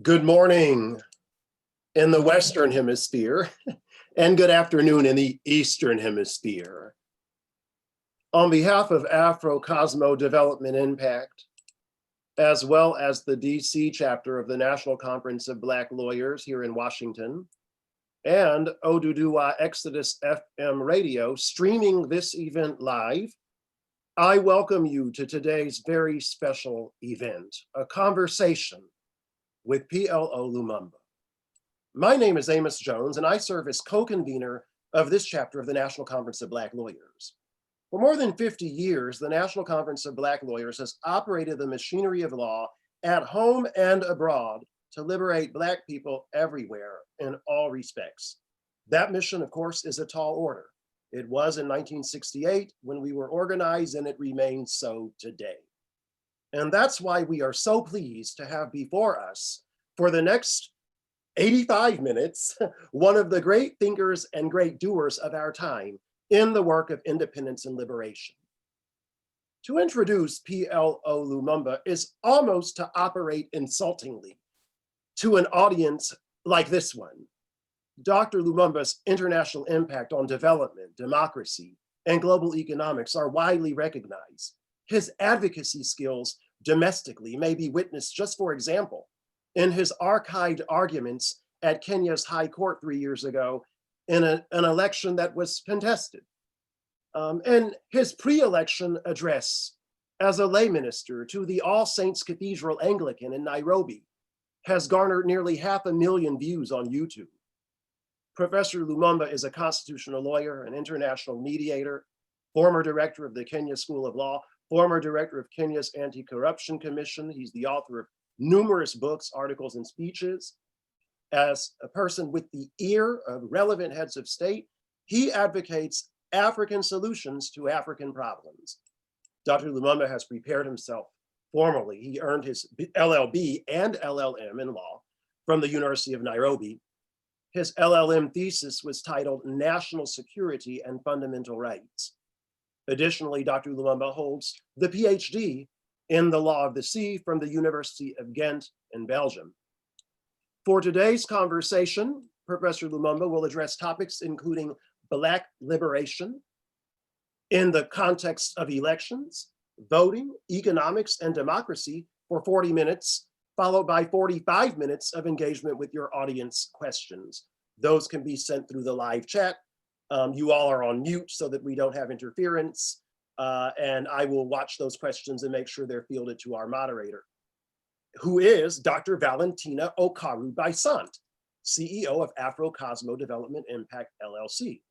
Good morning in the Western Hemisphere and good afternoon in the Eastern Hemisphere. On behalf of Afrocosmo Development Impact, as well as the D.C. chapter of the National Conference of Black Lawyers here in Washington, and Oduduwa Exxodus FM radio streaming this event live, I welcome you to today's very special event, a conversation with PLO Lumumba. My name is Amos Jones, and I serve as co-convener of this chapter of the National Conference of Black Lawyers. For more than 50 years, the National Conference of Black Lawyers has operated the machinery of law at home and abroad to liberate Black people everywhere in all respects. That mission, of course, is a tall order. It was in 1968 when we were organized, and it remains so today. And that's why we are so pleased to have before us, for the next 85 minutes, one of the great thinkers and great doers of our time in the work of independence and liberation. To introduce PLO Lumumba is almost to operate insultingly to an audience like this one. Dr. Lumumba's international impact on development, democracy, and global economics are widely recognized. His advocacy skills domestically may be witnessed, just for example, in his archived arguments at Kenya's High Court 3 years ago in an election that was contested. And his pre-election address as a lay minister to the All Saints Cathedral Anglican in Nairobi has garnered nearly 500,000 views on YouTube. Professor Lumumba is a constitutional lawyer, an international mediator, former director of the Kenya School of Law, former director of Kenya's Anti-Corruption Commission. He's the author of numerous books, articles, and speeches. As a person with the ear of relevant heads of state, he advocates African solutions to African problems. Dr. Lumumba has prepared himself formally. He earned his LL.D. and LLM in law from the University of Nairobi. His LLM thesis was titled National Security and Fundamental Rights. Additionally, Dr. Lumumba holds the PhD in the law of the sea from the University of Ghent in Belgium. For today's conversation, Professor Lumumba will address topics including Black liberation in the context of elections, voting, economics, and democracy for 40 minutes, followed by 45 minutes of engagement with your audience questions. Those can be sent through the live chat. You all are on mute so that we don't have interference, and I will watch those questions and make sure they're fielded to our moderator, who is Dr. Valentina Okaru-Bisant, CEO of Afrocosmo Development Impact LLC.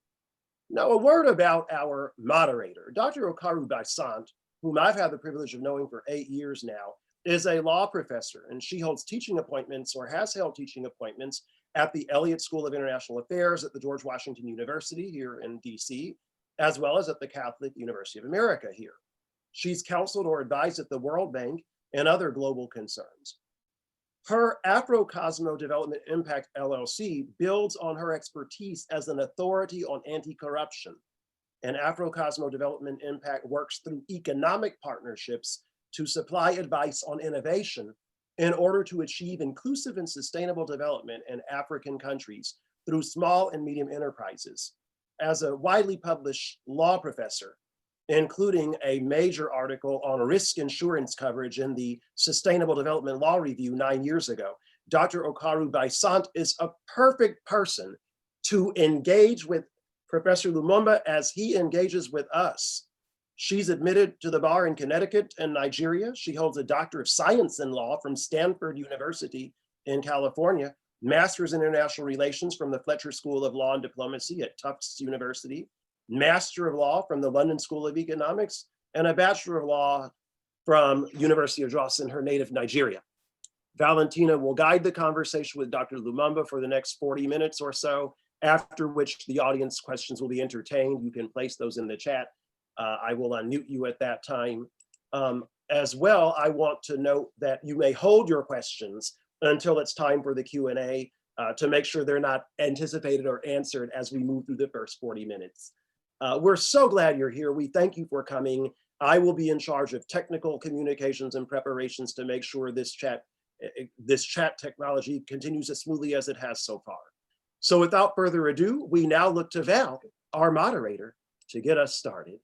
Now, a word about our moderator. Dr. Okaru-Bisant, whom I've had the privilege of knowing for 8 years now, is a law professor, and she holds teaching appointments or has held teaching appointments at the Elliott School of International Affairs at the George Washington University here in D.C., as well as at the Catholic University of America here. She's counseled or advised at the World Bank and other global concerns. Her Afrocosmo Development Impact LLC builds on her expertise as an authority on anti-corruption, and Afrocosmo Development Impact works through economic partnerships to supply advice on innovation in order to achieve inclusive and sustainable development in African countries through small and medium enterprises. As a widely published law professor, including a major article on risk insurance coverage in the Sustainable Development Law Review 9 years ago, Dr. Okaru-Bisant is a perfect person to engage with Professor Lumumba as he engages with us. She's admitted to the bar in Connecticut and Nigeria. She holds a Doctor of Science in Law from Stanford University in California, Master's in International Relations from the Fletcher School of Law and Diplomacy at Tufts University, Master of Law from the London School of Economics, and a Bachelor of Law from University of Jos in her native Nigeria. Valentina will guide the conversation with Dr. Lumumba for the next 40 minutes or so, after which the audience questions will be entertained. You can place those in the chat. I will unmute you at that time. As well, I want to note that you may hold your questions until it's time for the Q&A to make sure they're not anticipated or answered as we move through the first 40 minutes. We're so glad you're here. We thank you for coming. I will be in charge of technical communications and preparations to make sure this chat this chat technology continues as smoothly as it has so far. So without further ado, we now look to Val, our moderator, to get us started.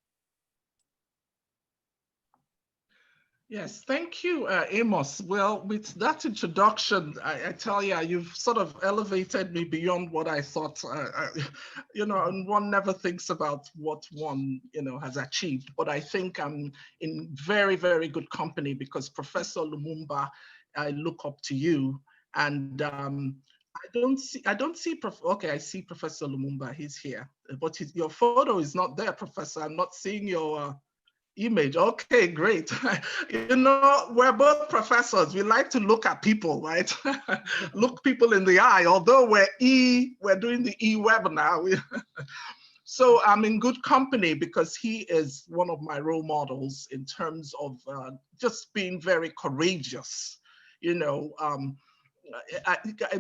Yes, thank you, Amos. Well, with that introduction, I tell you, you've sort of elevated me beyond what I thought. And one never thinks about what one, has achieved. But I think I'm in very, very good company because Professor Lumumba, I look up to you, and I don't see, okay, I see Professor Lumumba, he's here, but your photo is not there, Professor. I'm not seeing your image. Okay, great. We're both professors. We like to look at people, right? Look people in the eye, although we're doing the e-webinar. So I'm in good company because he is one of my role models in terms of just being very courageous. I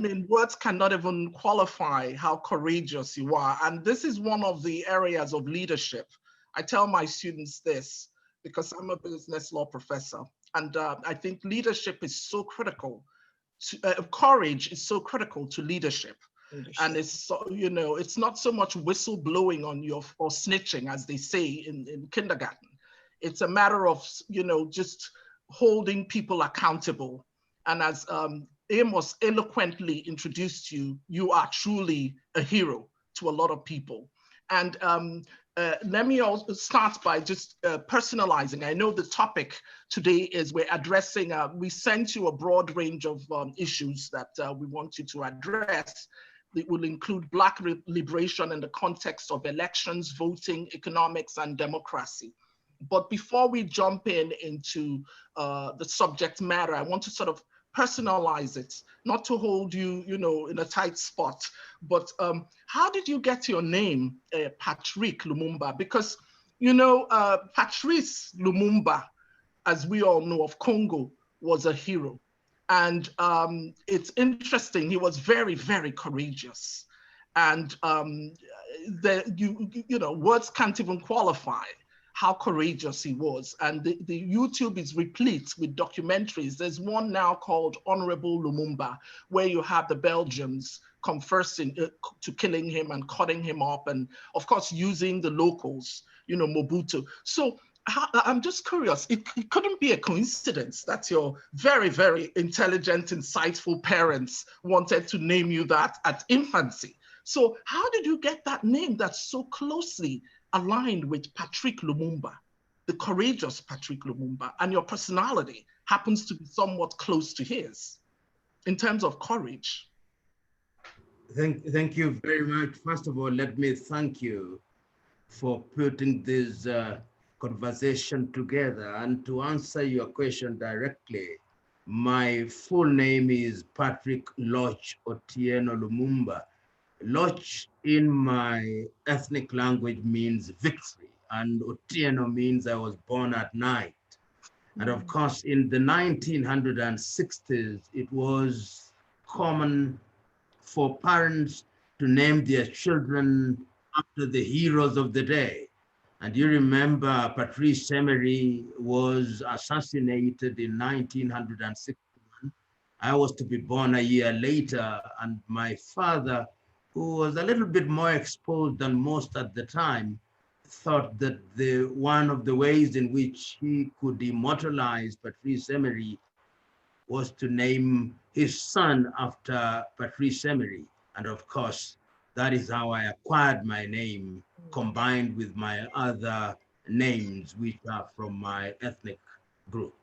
mean, words cannot even qualify how courageous you are. And this is one of the areas of leadership. I tell my students this because I'm a business law professor. And I think leadership is so critical. Courage is so critical to leadership. And it's so, it's not so much whistle blowing on you or snitching, as they say in kindergarten. It's a matter of, just holding people accountable. And as Amos eloquently introduced you, you are truly a hero to a lot of people. And let me also start by just personalizing. I know the topic today is we're addressing, we sent you a broad range of issues that we want you to address. It will include Black liberation in the context of elections, voting, economics, and democracy. But before we jump into the subject matter, I want to sort of personalize it, not to hold you, in a tight spot, but how did you get your name, Patrick Lumumba? Because, Patrice Lumumba, as we all know, of Congo, was a hero. And it's interesting, he was very, very courageous. And words can't even qualify how courageous he was. And the YouTube is replete with documentaries. There's one now called Honorable Lumumba, where you have the Belgians conversing to killing him and cutting him up, and of course, using the locals, Mobutu. So I'm just curious, it couldn't be a coincidence that your very, very intelligent, insightful parents wanted to name you that at infancy. So how did you get that name that's so closely aligned with Patrick Lumumba, the courageous Patrick Lumumba, and your personality happens to be somewhat close to his in terms of courage? Thank you very much. First of all, let me thank you for putting this conversation together. And to answer your question directly, my full name is Patrick Loch Otieno Lumumba. Loch in my ethnic language means victory, and Otieno means I was born at night. And of course, in the 1960s, it was common for parents to name their children after the heroes of the day. And you remember Patrice Emery was assassinated in 1961. I was to be born a year later, and my father, who was a little bit more exposed than most at the time, thought that one of the ways in which he could immortalize Patrice Emery was to name his son after Patrice Emery. And of course, that is how I acquired my name, combined with my other names, which are from my ethnic group.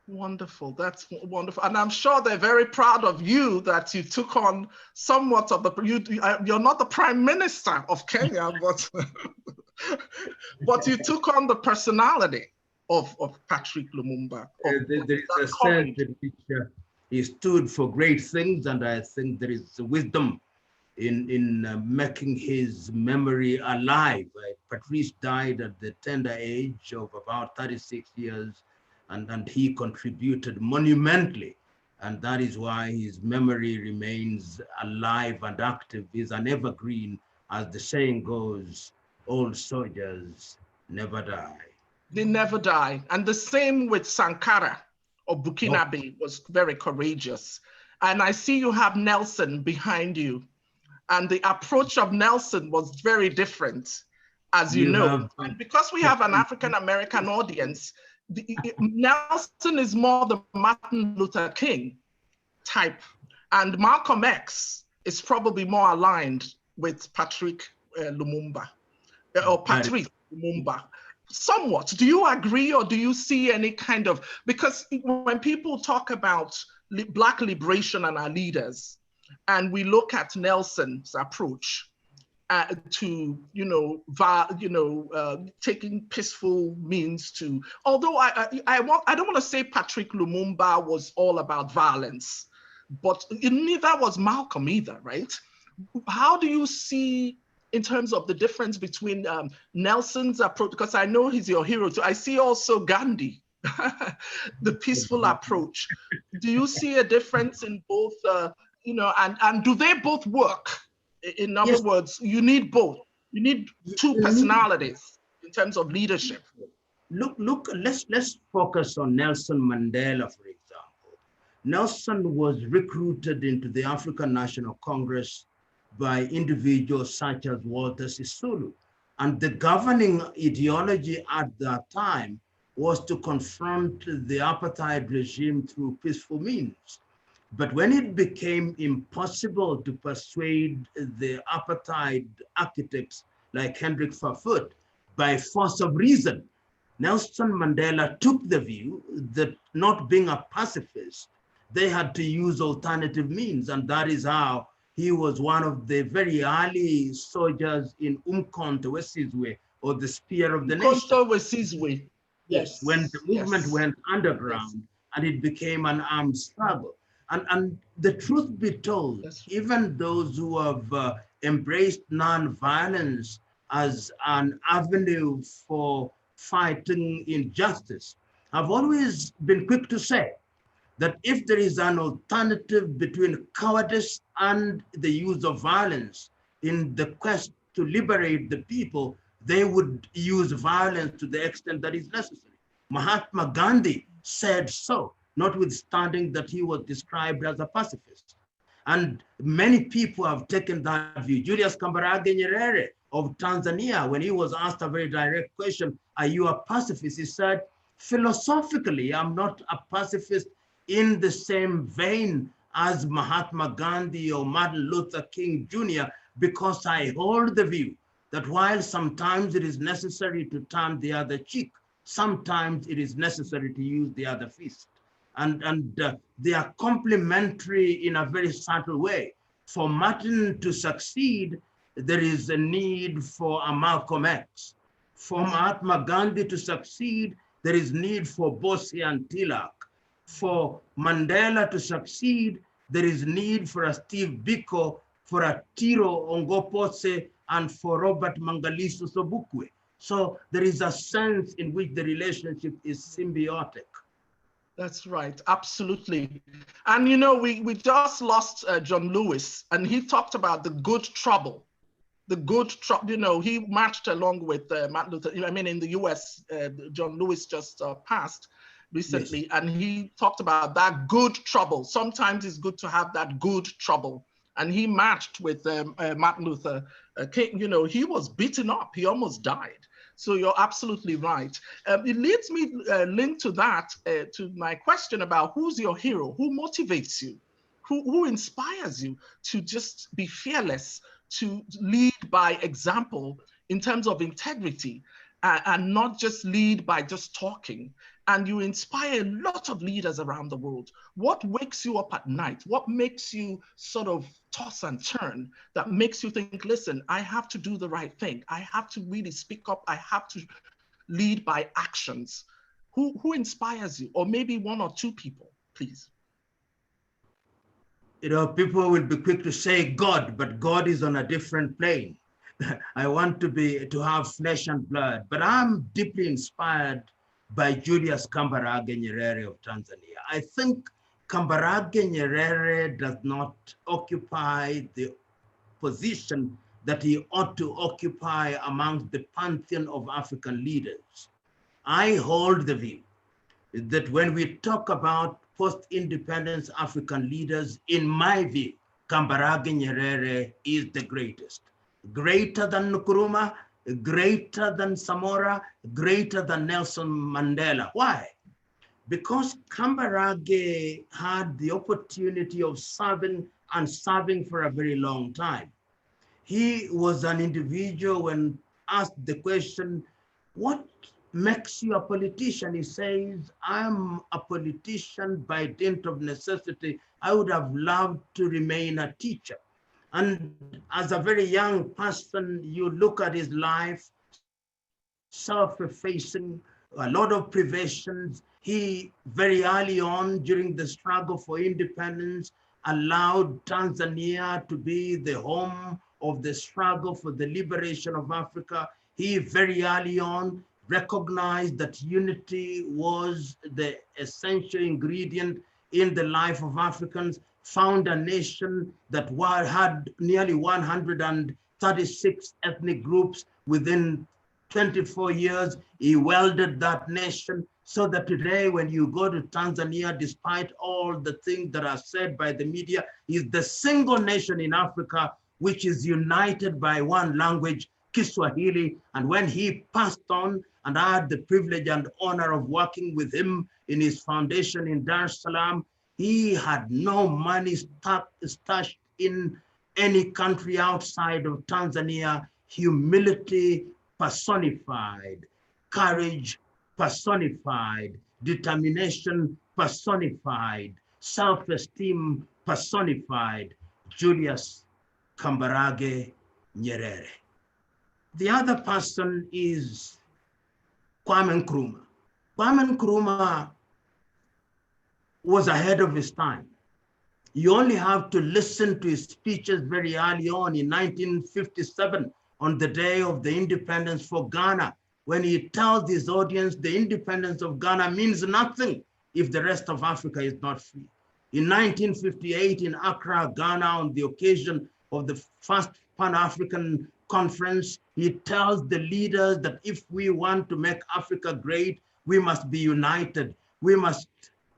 Wonderful, that's wonderful. And I'm sure they're very proud of you that you took on somewhat of you're not the Prime Minister of Kenya, but, but you took on the personality of Patrick Lumumba. There is a sense in which he stood for great things, and I think there is wisdom in making his memory alive. Patrice died at the tender age of about 36 years, and he contributed monumentally. And that is why his memory remains alive and active. He's an evergreen, as the saying goes, old soldiers never die. They never die. And the same with Sankara, or Burkinabe was very courageous. And I see you have Nelson behind you. And the approach of Nelson was very different, as you know. And because we have an African-American audience, Nelson is more the Martin Luther King type. And Malcolm X is probably more aligned with Patrick Lumumba, or Patrice Lumumba. Somewhat. Do you agree, or do you see any kind of, because when people talk about Black liberation and our leaders, and we look at Nelson's approach to, taking peaceful means to, although I don't want to say Patrick Lumumba was all about violence, but neither was Malcolm either, right? How do you see, in terms of the difference between Nelson's approach, because I know he's your hero too. I see also Gandhi, the peaceful approach. Do you see a difference in both, and do they both work? In other words, you need both. You need two personalities in terms of leadership. Look, let's focus on Nelson Mandela, for example. Nelson was recruited into the African National Congress by individuals such as Walter Sisulu. And the governing ideology at that time was to confront the apartheid regime through peaceful means. But when it became impossible to persuade the apartheid architects like Hendrik Verwoerd by force of reason, Nelson Mandela took the view that, not being a pacifist, they had to use alternative means. And that is how he was one of the very early soldiers in Umkhonto we Sizwe, or the Spear of the Nation. Umkhonto we Sizwe. Yes. When the movement went underground and it became an armed struggle. And the truth be told, even those who have embraced non-violence as an avenue for fighting injustice have always been quick to say that if there is an alternative between cowardice and the use of violence in the quest to liberate the people, they would use violence to the extent that is necessary. Mahatma Gandhi said so, notwithstanding that he was described as a pacifist. And many people have taken that view. Julius Kambarage Nyerere of Tanzania, when he was asked a very direct question, are you a pacifist? He said, philosophically, I'm not a pacifist in the same vein as Mahatma Gandhi or Martin Luther King Jr., because I hold the view that while sometimes it is necessary to turn the other cheek, sometimes it is necessary to use the other fist. And they are complementary in a very subtle way. For Martin to succeed, there is a need for a Malcolm X. For Mahatma Gandhi to succeed, there is need for Bose and Tilak. For Mandela to succeed, there is need for a Steve Biko, for a Tiro Ongopose, and for Robert Mangaliso Sobukwe. So there is a sense in which the relationship is symbiotic. That's right, absolutely. And we just lost John Lewis, and he talked about the good trouble. The good trouble, he marched along with Martin Luther. In the US, John Lewis just passed recently, and he talked about that good trouble. Sometimes it's good to have that good trouble. And he marched with Martin Luther King. He was beaten up. He almost died. So you're absolutely right. It leads me linked to that, to my question about who's your hero, who motivates you, who inspires you to just be fearless, to lead by example in terms of integrity, and not just lead by just talking. And you inspire a lot of leaders around the world. What wakes you up at night? What makes you sort of toss and turn, that makes you think, listen, I have to do the right thing. I have to really speak up. I have to lead by actions. Who inspires you? Or maybe one or two people, please. People will be quick to say God, but God is on a different plane. I want to have flesh and blood, but I'm deeply inspired by Julius Kambarage Nyerere of Tanzania. I think Kambarage Nyerere does not occupy the position that he ought to occupy amongst the pantheon of African leaders. I hold the view that when we talk about post-independence African leaders, in my view, Kambarage Nyerere is the greatest. Greater than Nkrumah, greater than Samora, greater than Nelson Mandela. Why? Because Kambarage had the opportunity of serving and serving for a very long time. He was an individual when asked the question, what makes you a politician? He says, I'm a politician by dint of necessity. I would have loved to remain a teacher. And as a very young person, you look at his life, self-effacing, a lot of privations. He very early on during the struggle for independence allowed Tanzania to be the home of the struggle for the liberation of Africa. He very early on recognized that unity was the essential ingredient in the life of Africans, found a nation that had nearly 136 ethnic groups. Within 24 years, he welded that nation so that today when you go to Tanzania, despite all the things that are said by the media, is the single nation in Africa which is united by one language, Kiswahili. And when he passed on, and I had the privilege and honor of working with him in his foundation in Dar es Salaam, he had no money stashed in any country outside of Tanzania. Humility personified, courage personified, determination personified, self-esteem personified. Julius Kambarage Nyerere. The other person is Kwame Nkrumah. Kwame Nkrumah was ahead of his time. You only have to listen to his speeches very early on in 1957 on the day of the independence for Ghana, when he tells his audience the independence of Ghana means nothing if the rest of Africa is not free. In 1958 in Accra, Ghana, on the occasion of the first Pan-African conference, he tells the leaders that if we want to make Africa great, we must be united. We must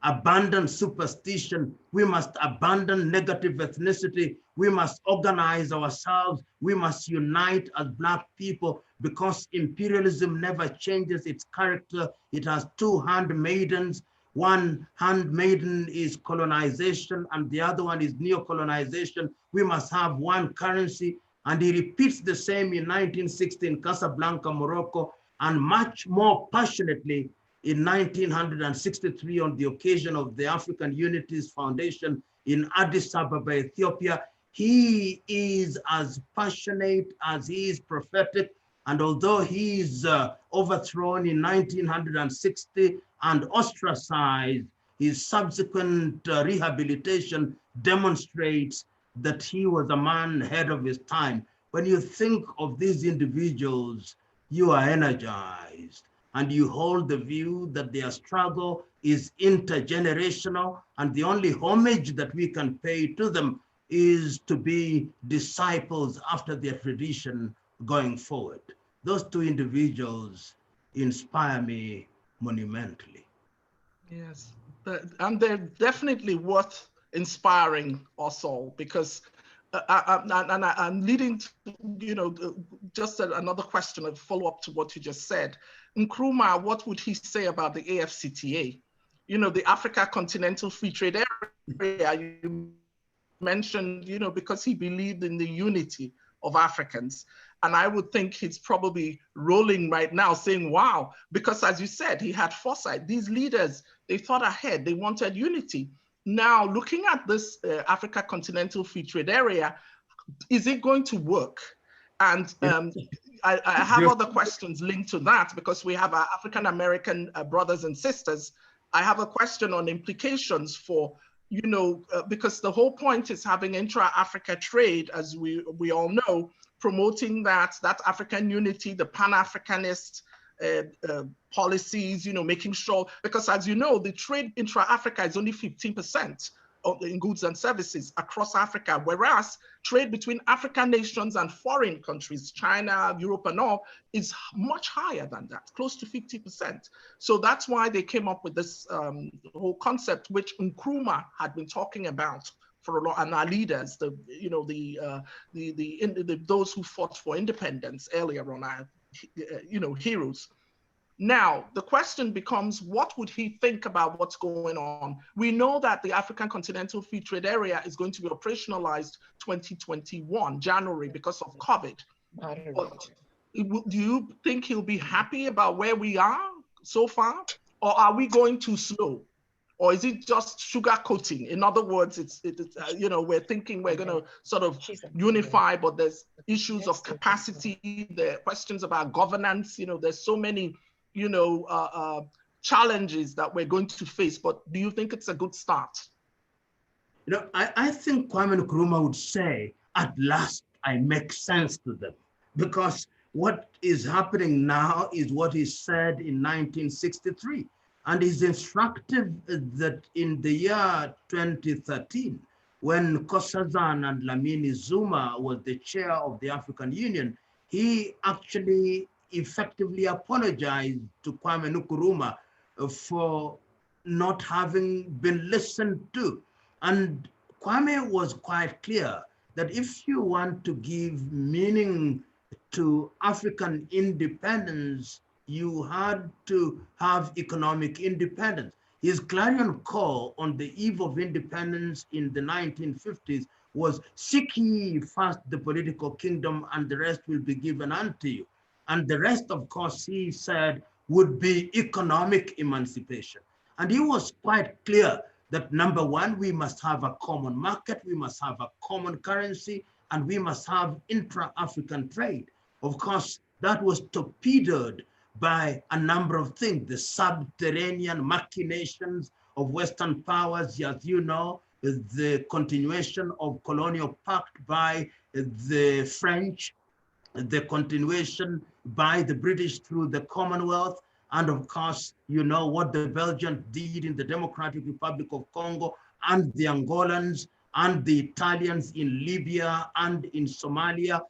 abandon superstition. We must abandon negative ethnicity. We must organize ourselves. We must unite as Black people, because imperialism never changes its character. It has two handmaidens. One handmaiden is colonization and the other one is neo-colonization. We must have one currency. And he repeats the same in 1960 in Casablanca, Morocco, and much more passionately in 1963 on the occasion of the African Unities Foundation in Addis Ababa, Ethiopia. He is as passionate as he is prophetic. And although he is overthrown in 1960 and ostracized, his subsequent rehabilitation demonstrates that he was a man ahead of his time. When you think of these individuals, you are energized and you hold the view that their struggle is intergenerational, and the only homage that we can pay to them is to be disciples after their tradition going forward. Those two individuals inspire me monumentally. Yes, and they're definitely worth inspiring us all, because I'm leading to, just another question, a follow-up to what you just said. Nkrumah, what would he say about the AFCTA? The Africa Continental Free Trade Area, you mentioned, because he believed in the unity of Africans. And I would think he's probably rolling right now saying, wow, because as you said, he had foresight. These leaders, they thought ahead, they wanted unity. Now, looking at this Africa Continental Free Trade Area, is it going to work? And I have other questions linked to that, because we have our African-American brothers and sisters. I have a question on implications for, because the whole point is having intra-Africa trade, as we all know, promoting that African unity, the Pan-Africanist policies, making sure, because as you know, the trade intra-Africa is only 15% in goods and services across Africa, whereas trade between African nations and foreign countries, China, Europe, and all, is much higher than that, close to 50%. So that's why they came up with this whole concept, which Nkrumah had been talking about for a lot, and our leaders, those who fought for independence earlier on, our heroes. Now, the question becomes, what would he think about what's going on? We know that the African Continental Free Trade Area is going to be operationalized 2021, January, because of COVID. But do you think he'll be happy about where we are so far? Or are we going too slow? Or is it just sugar coating? In other words, we're thinking we're going to sort of unify, but there's issues of capacity, there are questions about governance, there's so many challenges that we're going to face, but do you think it's a good start? I think Kwame Nkrumah would say, at last I make sense to them, because what is happening now is what he said in 1963. And it's instructive that in the year 2013, when Nkosazana and Dlamini Zuma was the chair of the African Union, he actually effectively apologized to Kwame Nkrumah for not having been listened to. And Kwame was quite clear that if you want to give meaning to African independence, you had to have economic independence. His clarion call on the eve of independence in the 1950s was, "Seek ye first the political kingdom, and the rest will be given unto you." And the rest, of course, he said, would be economic emancipation. And he was quite clear that, number one, we must have a common market, we must have a common currency, and we must have intra-African trade. Of course, that was torpedoed by a number of things, the subterranean machinations of Western powers, as you know, the continuation of colonial pact by the French, the continuation by the British through the Commonwealth, and of course, you know what the Belgians did in the Democratic Republic of Congo, and the Angolans, and the Italians in Libya and in Somalia.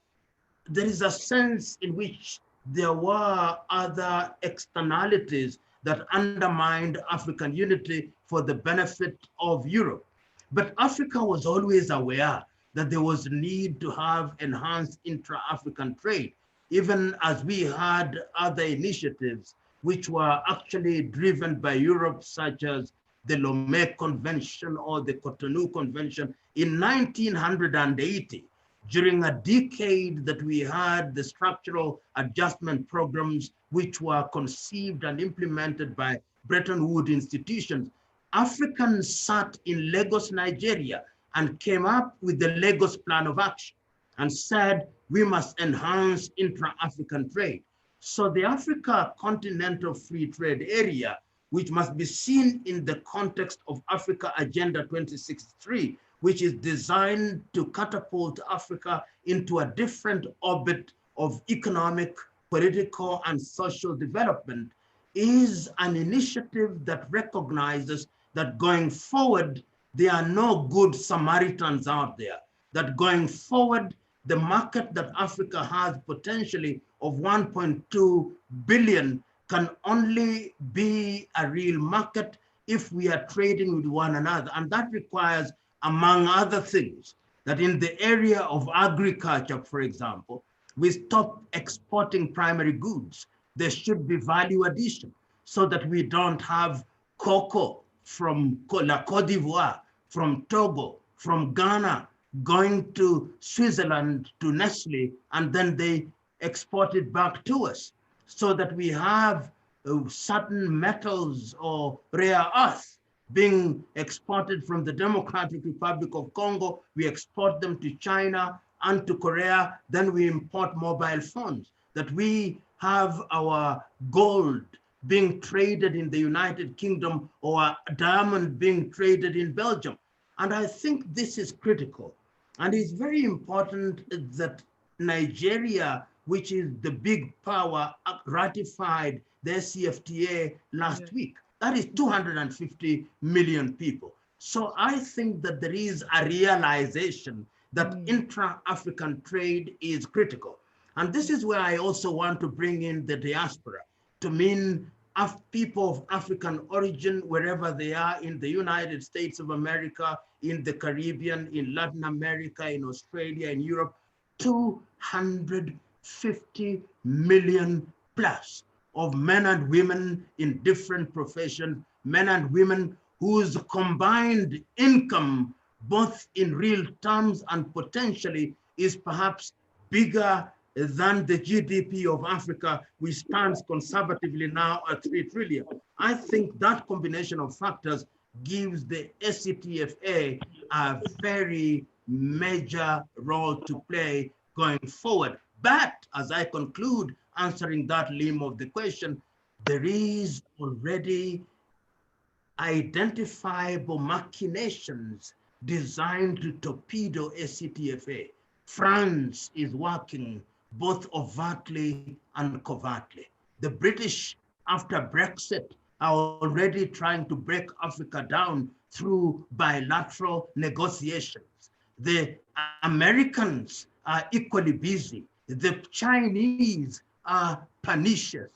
There is a sense in which there were other externalities that undermined African unity for the benefit of Europe. But Africa was always aware that there was a need to have enhanced intra-African trade, even as we had other initiatives which were actually driven by Europe, such as the Lomé Convention or the Cotonou Convention in 1980. During a decade that we had the structural adjustment programs, which were conceived and implemented by Bretton Woods institutions, Africans sat in Lagos, Nigeria, and came up with the Lagos Plan of Action and said, we must enhance intra-African trade. So the Africa Continental Free Trade Area, which must be seen in the context of Africa Agenda 2063, which is designed to catapult Africa into a different orbit of economic, political, and social development, is an initiative that recognizes that going forward, there are no good Samaritans out there, that going forward, the market that Africa has potentially of 1.2 billion can only be a real market if we are trading with one another. And that requires, among other things, that in the area of agriculture, for example, we stop exporting primary goods. There should be value addition so that we don't have cocoa from La Côte d'Ivoire, from Togo, from Ghana, going to Switzerland, to Nestle, and then they export it back to us, so that we have certain metals or rare earth being exported from the Democratic Republic of Congo. We export them to China and to Korea, then we import mobile phones, that we have our gold being traded in the United Kingdom or a diamond being traded in Belgium. And I think this is critical. And it's very important that Nigeria, which is the big power, ratified the CFTA last week. That is 250 million people. So I think that there is a realization that intra-African trade is critical. And this is where I also want to bring in the diaspora to mean people of African origin, wherever they are in the United States of America, in the Caribbean, in Latin America, in Australia, in Europe, 250 million plus of men and women in different professions, men and women whose combined income, both in real terms and potentially, is perhaps bigger than the GDP of Africa, which stands conservatively now at 3 trillion. I think that combination of factors gives the ACTFA a very major role to play going forward. But as I conclude answering that limb of the question, there is already identifiable machinations designed to torpedo ACTFA. France is working both overtly and covertly. The British, after Brexit, are already trying to break Africa down through bilateral negotiations. The Americans are equally busy. The Chinese are pernicious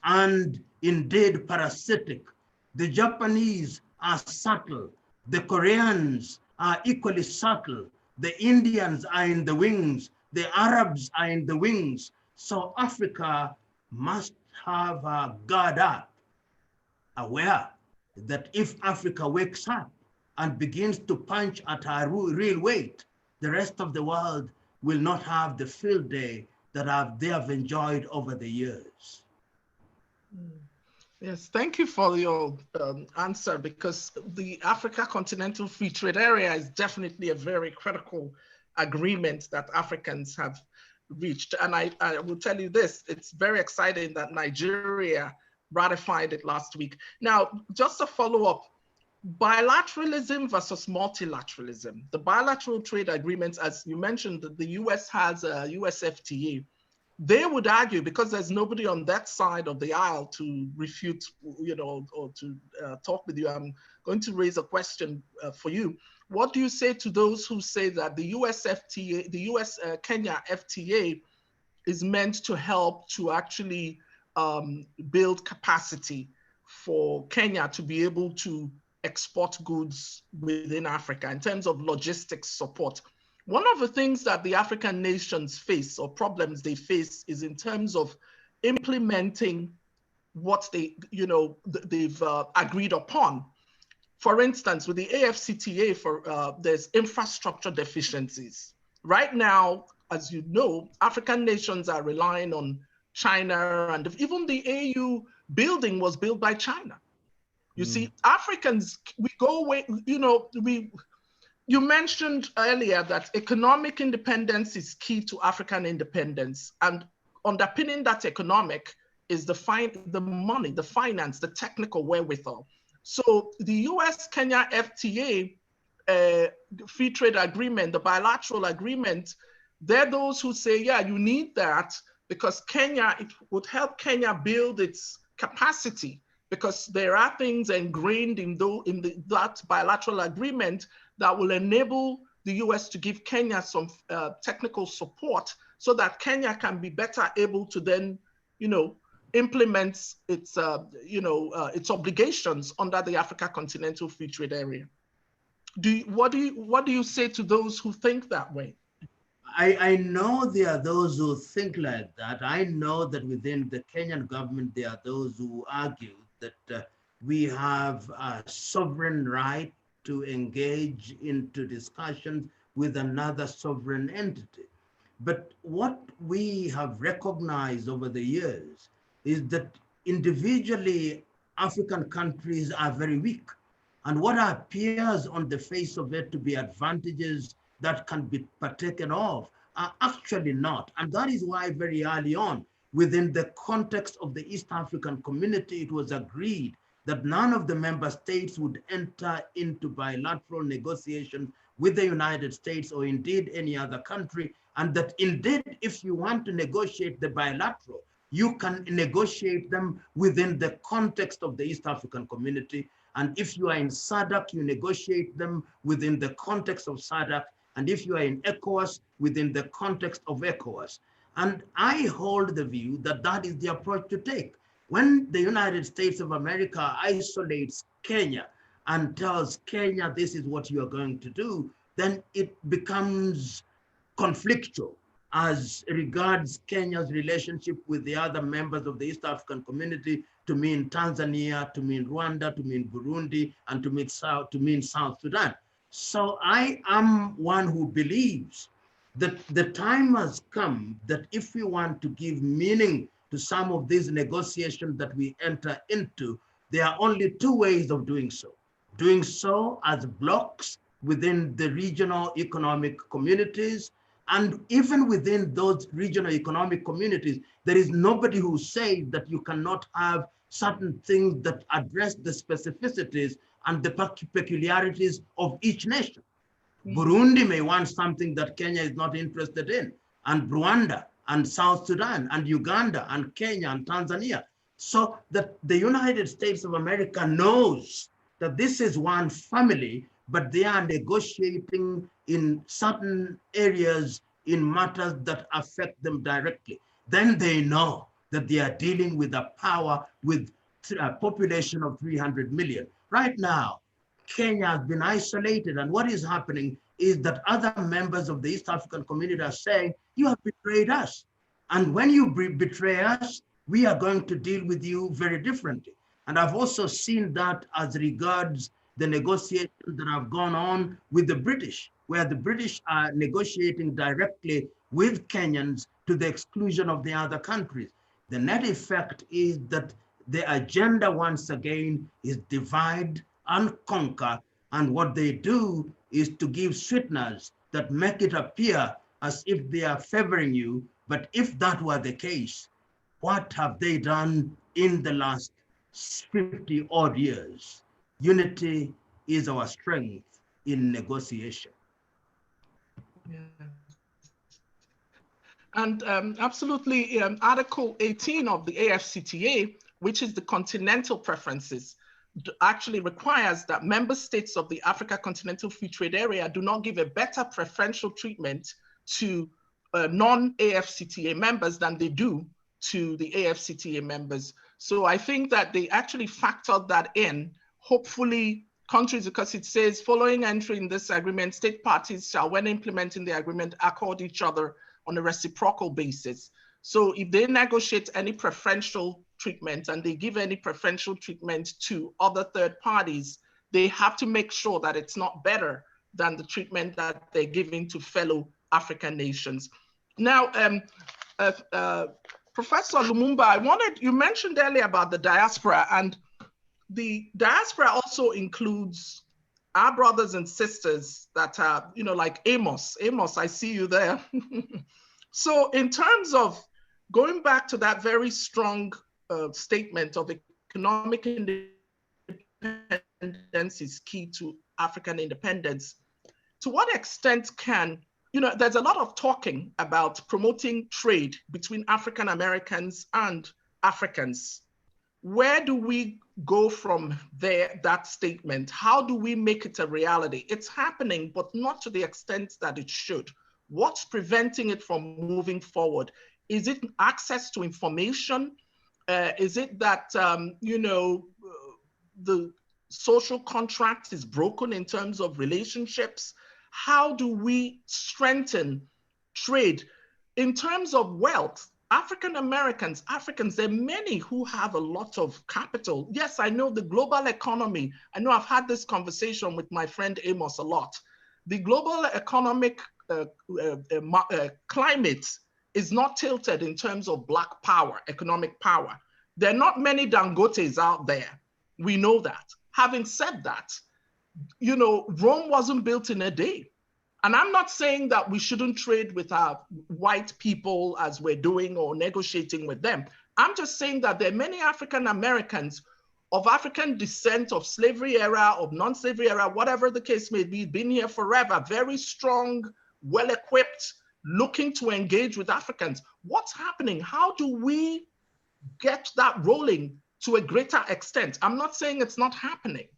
and indeed parasitic. The Japanese are subtle. The Koreans are equally subtle. The Indians are in the wings. The Arabs are in the wings. So Africa must have a guard up, aware that if Africa wakes up and begins to punch at our real weight, the rest of the world will not have the field day that they have enjoyed over the years. Yes, thank you for your answer, because the Africa Continental Free Trade Area is definitely a very critical agreement that Africans have reached. And I will tell you this, it's very exciting that Nigeria ratified it last week. Now, just a follow-up, bilateralism versus multilateralism. The bilateral trade agreements, as you mentioned, that the US has a US FTA. They would argue, because there's nobody on that side of the aisle to refute, or to talk with you, I'm going to raise a question for you. What do you say to those who say that the US FTA, the US Kenya FTA is meant to help to actually build capacity for Kenya to be able to export goods within Africa in terms of logistics support? One of the things that the African nations face, or problems they face, is in terms of implementing what they've agreed upon. For instance, with the AfCFTA, there's infrastructure deficiencies. Right now, as you know, African nations are relying on China, and even the AU building was built by China. You see, Africans, we go away, you mentioned earlier that economic independence is key to African independence, and underpinning that economic is the money, the finance, the technical wherewithal. So the US-Kenya FTA free trade agreement, the bilateral agreement, they're those who say, yeah, you need that because Kenya, it would help Kenya build its capacity, because there are things ingrained in that bilateral agreement that will enable the US to give Kenya some technical support so that Kenya can be better able to then, implement its, its obligations under the Africa Continental Free Trade Area. What do you say to those who think that way? I know there are those who think like that. I know that within the Kenyan government, there are those who argue that we have a sovereign right to engage into discussions with another sovereign entity. But what we have recognized over the years is that individually, African countries are very weak. And what appears on the face of it to be advantages that can be partaken of are actually not. And that is why very early on, within the context of the East African community, it was agreed that none of the member states would enter into bilateral negotiations with the United States or indeed any other country. And that indeed, if you want to negotiate the bilateral, you can negotiate them within the context of the East African community. And if you are in SADC, you negotiate them within the context of SADC. And if you are in ECOWAS, within the context of ECOWAS. And I hold the view that that is the approach to take. When the United States of America isolates Kenya and tells Kenya, this is what you are going to do, then it becomes conflictual as regards Kenya's relationship with the other members of the East African community, to mean Tanzania, to mean Rwanda, to mean Burundi, and to mean South Sudan. So I am one who believes that the time has come that if we want to give meaning to some of these negotiations that we enter into, there are only two ways of doing so. Doing so as blocks within the regional economic communities, and even within those regional economic communities, there is nobody who says that you cannot have certain things that address the specificities and the peculiarities of each nation. Burundi may want something that Kenya is not interested in, and Rwanda, and South Sudan, and Uganda, and Kenya, and Tanzania. So that the United States of America knows that this is one family, but they are negotiating in certain areas in matters that affect them directly. Then they know that they are dealing with a power with a population of 300 million. Right now, Kenya has been isolated, and what is happening is that other members of the East African community are saying, you have betrayed us. And when you betray us, we are going to deal with you very differently. And I've also seen that as regards the negotiations that have gone on with the British, where the British are negotiating directly with Kenyans to the exclusion of the other countries. The net effect is that the agenda, once again, is divide and conquer. And what they do is to give sweeteners that make it appear as if they are favoring you. But if that were the case, what have they done in the last 50 odd years? Unity is our strength in negotiation. Yeah. And absolutely, Article 18 of the AFCTA, which is the continental preferences, actually requires that member states of the Africa Continental Free Trade Area do not give a better preferential treatment to non-AFCTA members than they do to the AFCTA members. So I think that they actually factored that in. Hopefully, countries, because it says, following entry in this agreement, state parties shall, when implementing the agreement, accord each other on a reciprocal basis. So if they negotiate any preferential treatment and they give any preferential treatment to other third parties, they have to make sure that it's not better than the treatment that they're giving to fellow African nations. Now, Professor Lumumba, you mentioned earlier about the diaspora, and the diaspora also includes our brothers and sisters that are, like Amos. Amos, I see you there. So in terms of going back to that very strong statement of economic independence is key to African independence, to what extent can, there's a lot of talking about promoting trade between African Americans and Africans. Where do we go from there, that statement? How do we make it a reality? It's happening, but not to the extent that it should. What's preventing it from moving forward? Is it access to information? Is it that, the social contract is broken in terms of relationships? How do we strengthen trade? In terms of wealth, African Americans, there are many who have a lot of capital. Yes, I know the global economy. I know I've had this conversation with my friend Amos a lot. The global economic climate is not tilted in terms of Black power, economic power. There are not many Dangotes out there. We know that. Having said that, Rome wasn't built in a day. And I'm not saying that we shouldn't trade with our white people as we're doing or negotiating with them. I'm just saying that there are many African Americans of African descent, of slavery era, of non-slavery era, whatever the case may be, been here forever, very strong, well-equipped, looking to engage with Africans. What's happening? How do we get that rolling to a greater extent? I'm not saying it's not happening,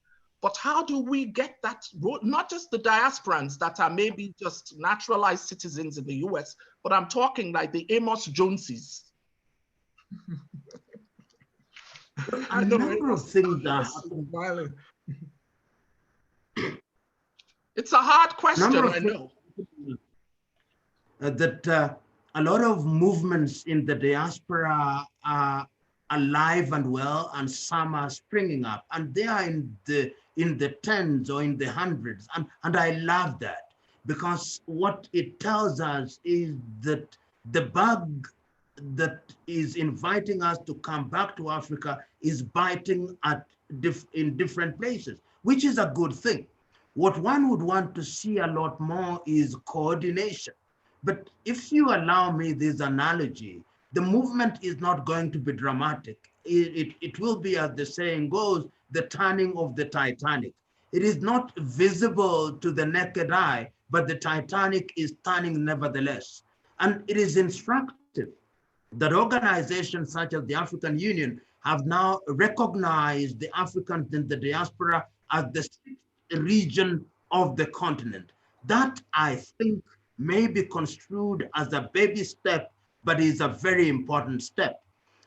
But how do we get that road? Not just the diasporans that are maybe just naturalized citizens in the US, but I'm talking like the Amos Joneses. A number of things are happening. It's a hard question, I know. That a lot of movements in the diaspora are alive and well, and some are springing up, and they are in the tens or in the hundreds, and I love that, because what it tells us is that the bug that is inviting us to come back to Africa is biting in different places, which is a good thing. What one would want to see a lot more is coordination. But if you allow me this analogy, the movement is not going to be dramatic. It will be, as the saying goes, the turning of the Titanic. It is not visible to the naked eye, but the Titanic is turning nevertheless. And it is instructive that organizations such as the African Union have now recognized the Africans in the diaspora as the sixth region of the continent. That, I think, may be construed as a baby step, but is a very important step.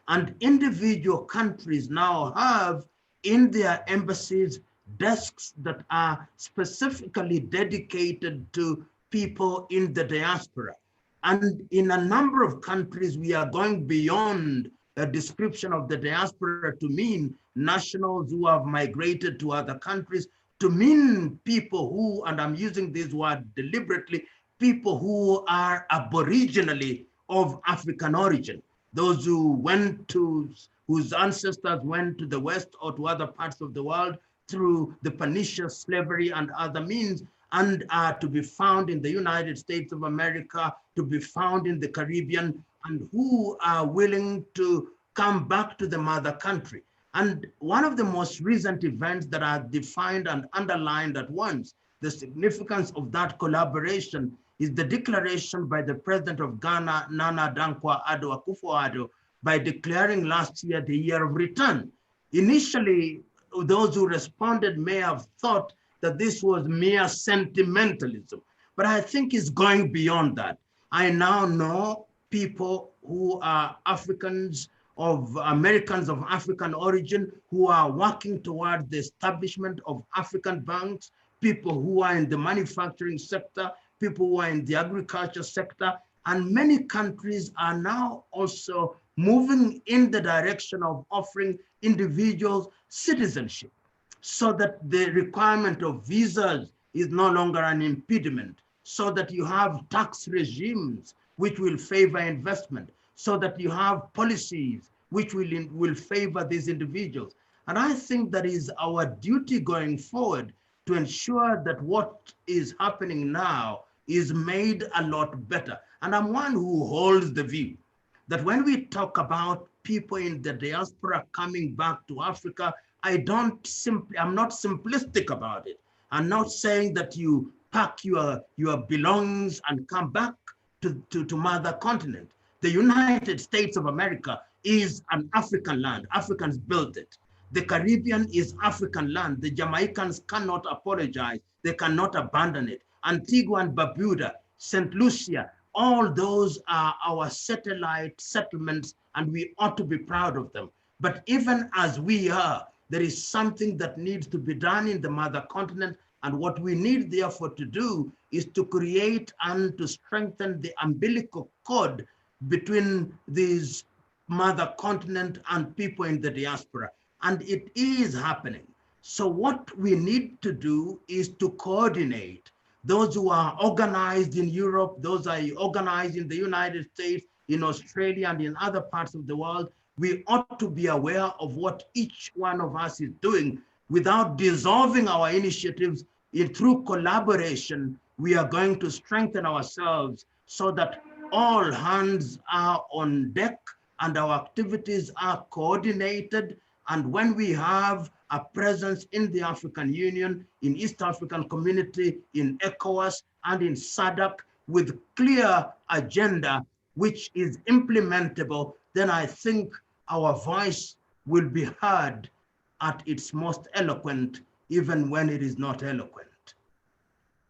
And individual countries now have in their embassies desks that are specifically dedicated to people in the diaspora. And in a number of countries, we are going beyond a description of the diaspora to mean nationals who have migrated to other countries, to mean people who, and I'm using this word deliberately, people who are aboriginally of African origin, those whose ancestors went to the West or to other parts of the world through the pernicious slavery and other means, and are to be found in the United States of America, to be found in the Caribbean, and who are willing to come back to the mother country. And one of the most recent events that are defined and underlined at once the significance of that collaboration is the declaration by the president of Ghana, Nana Dankwa-Addo Akufo-Addo, by declaring last year the year of return. Initially, those who responded may have thought that this was mere sentimentalism, but I think it's going beyond that. I now know people who are Americans of African origin who are working towards the establishment of African banks, people who are in the manufacturing sector, people who are in the agriculture sector, and many countries are now also moving in the direction of offering individuals citizenship, so that the requirement of visas is no longer an impediment, so that you have tax regimes which will favor investment, so that you have policies which will favor these individuals. And I think that is our duty going forward to ensure that what is happening now is made a lot better. And I'm one who holds the view that when we talk about people in the diaspora coming back to Africa, I'm not simplistic about it. I'm not saying that you pack your belongings and come back to mother continent. The United States of America is an African land. Africans built it. The Caribbean is African land. The Jamaicans cannot apologize. They cannot abandon it. Antigua and Barbuda, St. Lucia, all those are our satellite settlements, and we ought to be proud of them. But even as we are, there is something that needs to be done in the mother continent. And what we need therefore to do is to create and to strengthen the umbilical cord between these mother continent and people in the diaspora. And it is happening. So what we need to do is to coordinate those who are organized in Europe, those are organized in the United States, in Australia, and in other parts of the world. We ought to be aware of what each one of us is doing without dissolving our initiatives. Through collaboration, we are going to strengthen ourselves so that all hands are on deck and our activities are coordinated. And when we have a presence in the African Union, in East African Community, in ECOWAS, and in SADC with clear agenda, which is implementable, then I think our voice will be heard at its most eloquent even when it is not eloquent.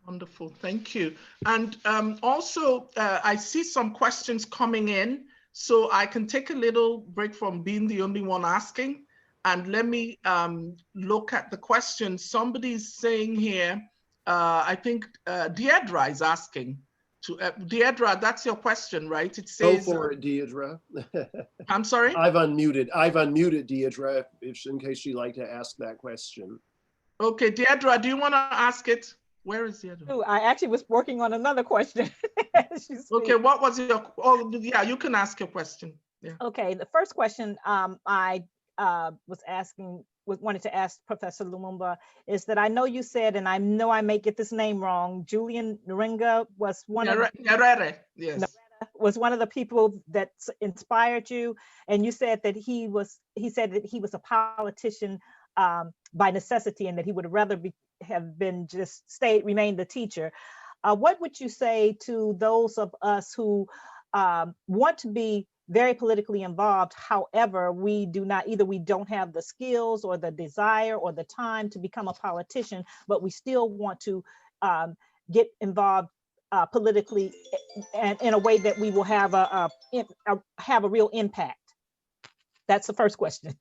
Wonderful, thank you. And also, I see some questions coming in, so I can take a little break from being the only one asking, and let me look at the questions. Somebody's saying here, I think Deidre is asking, Deidre, that's your question, right? It says— Go for it, Deidre. I'm sorry? I've unmuted Deidre, in case she'd like to ask that question. Okay, Deidre, do you want to ask it? Where is Deidre? Oh, I actually was working on another question. Okay, what was your— oh, yeah, you can ask your question. Yeah. Okay, the first question I wanted to ask Professor Lumumba is that I know you said, and I know I may get this name wrong, Julian Nyerere was one of Nyerere, yes. was one of the people that inspired you, and you said that he said that he was a politician by necessity, and that he would rather have been just remain the teacher. What would you say to those of us who want to be very politically involved, however, we don't have the skills or the desire or the time to become a politician, but we still want to get involved politically and in a way that we will have a real impact? That's the first question.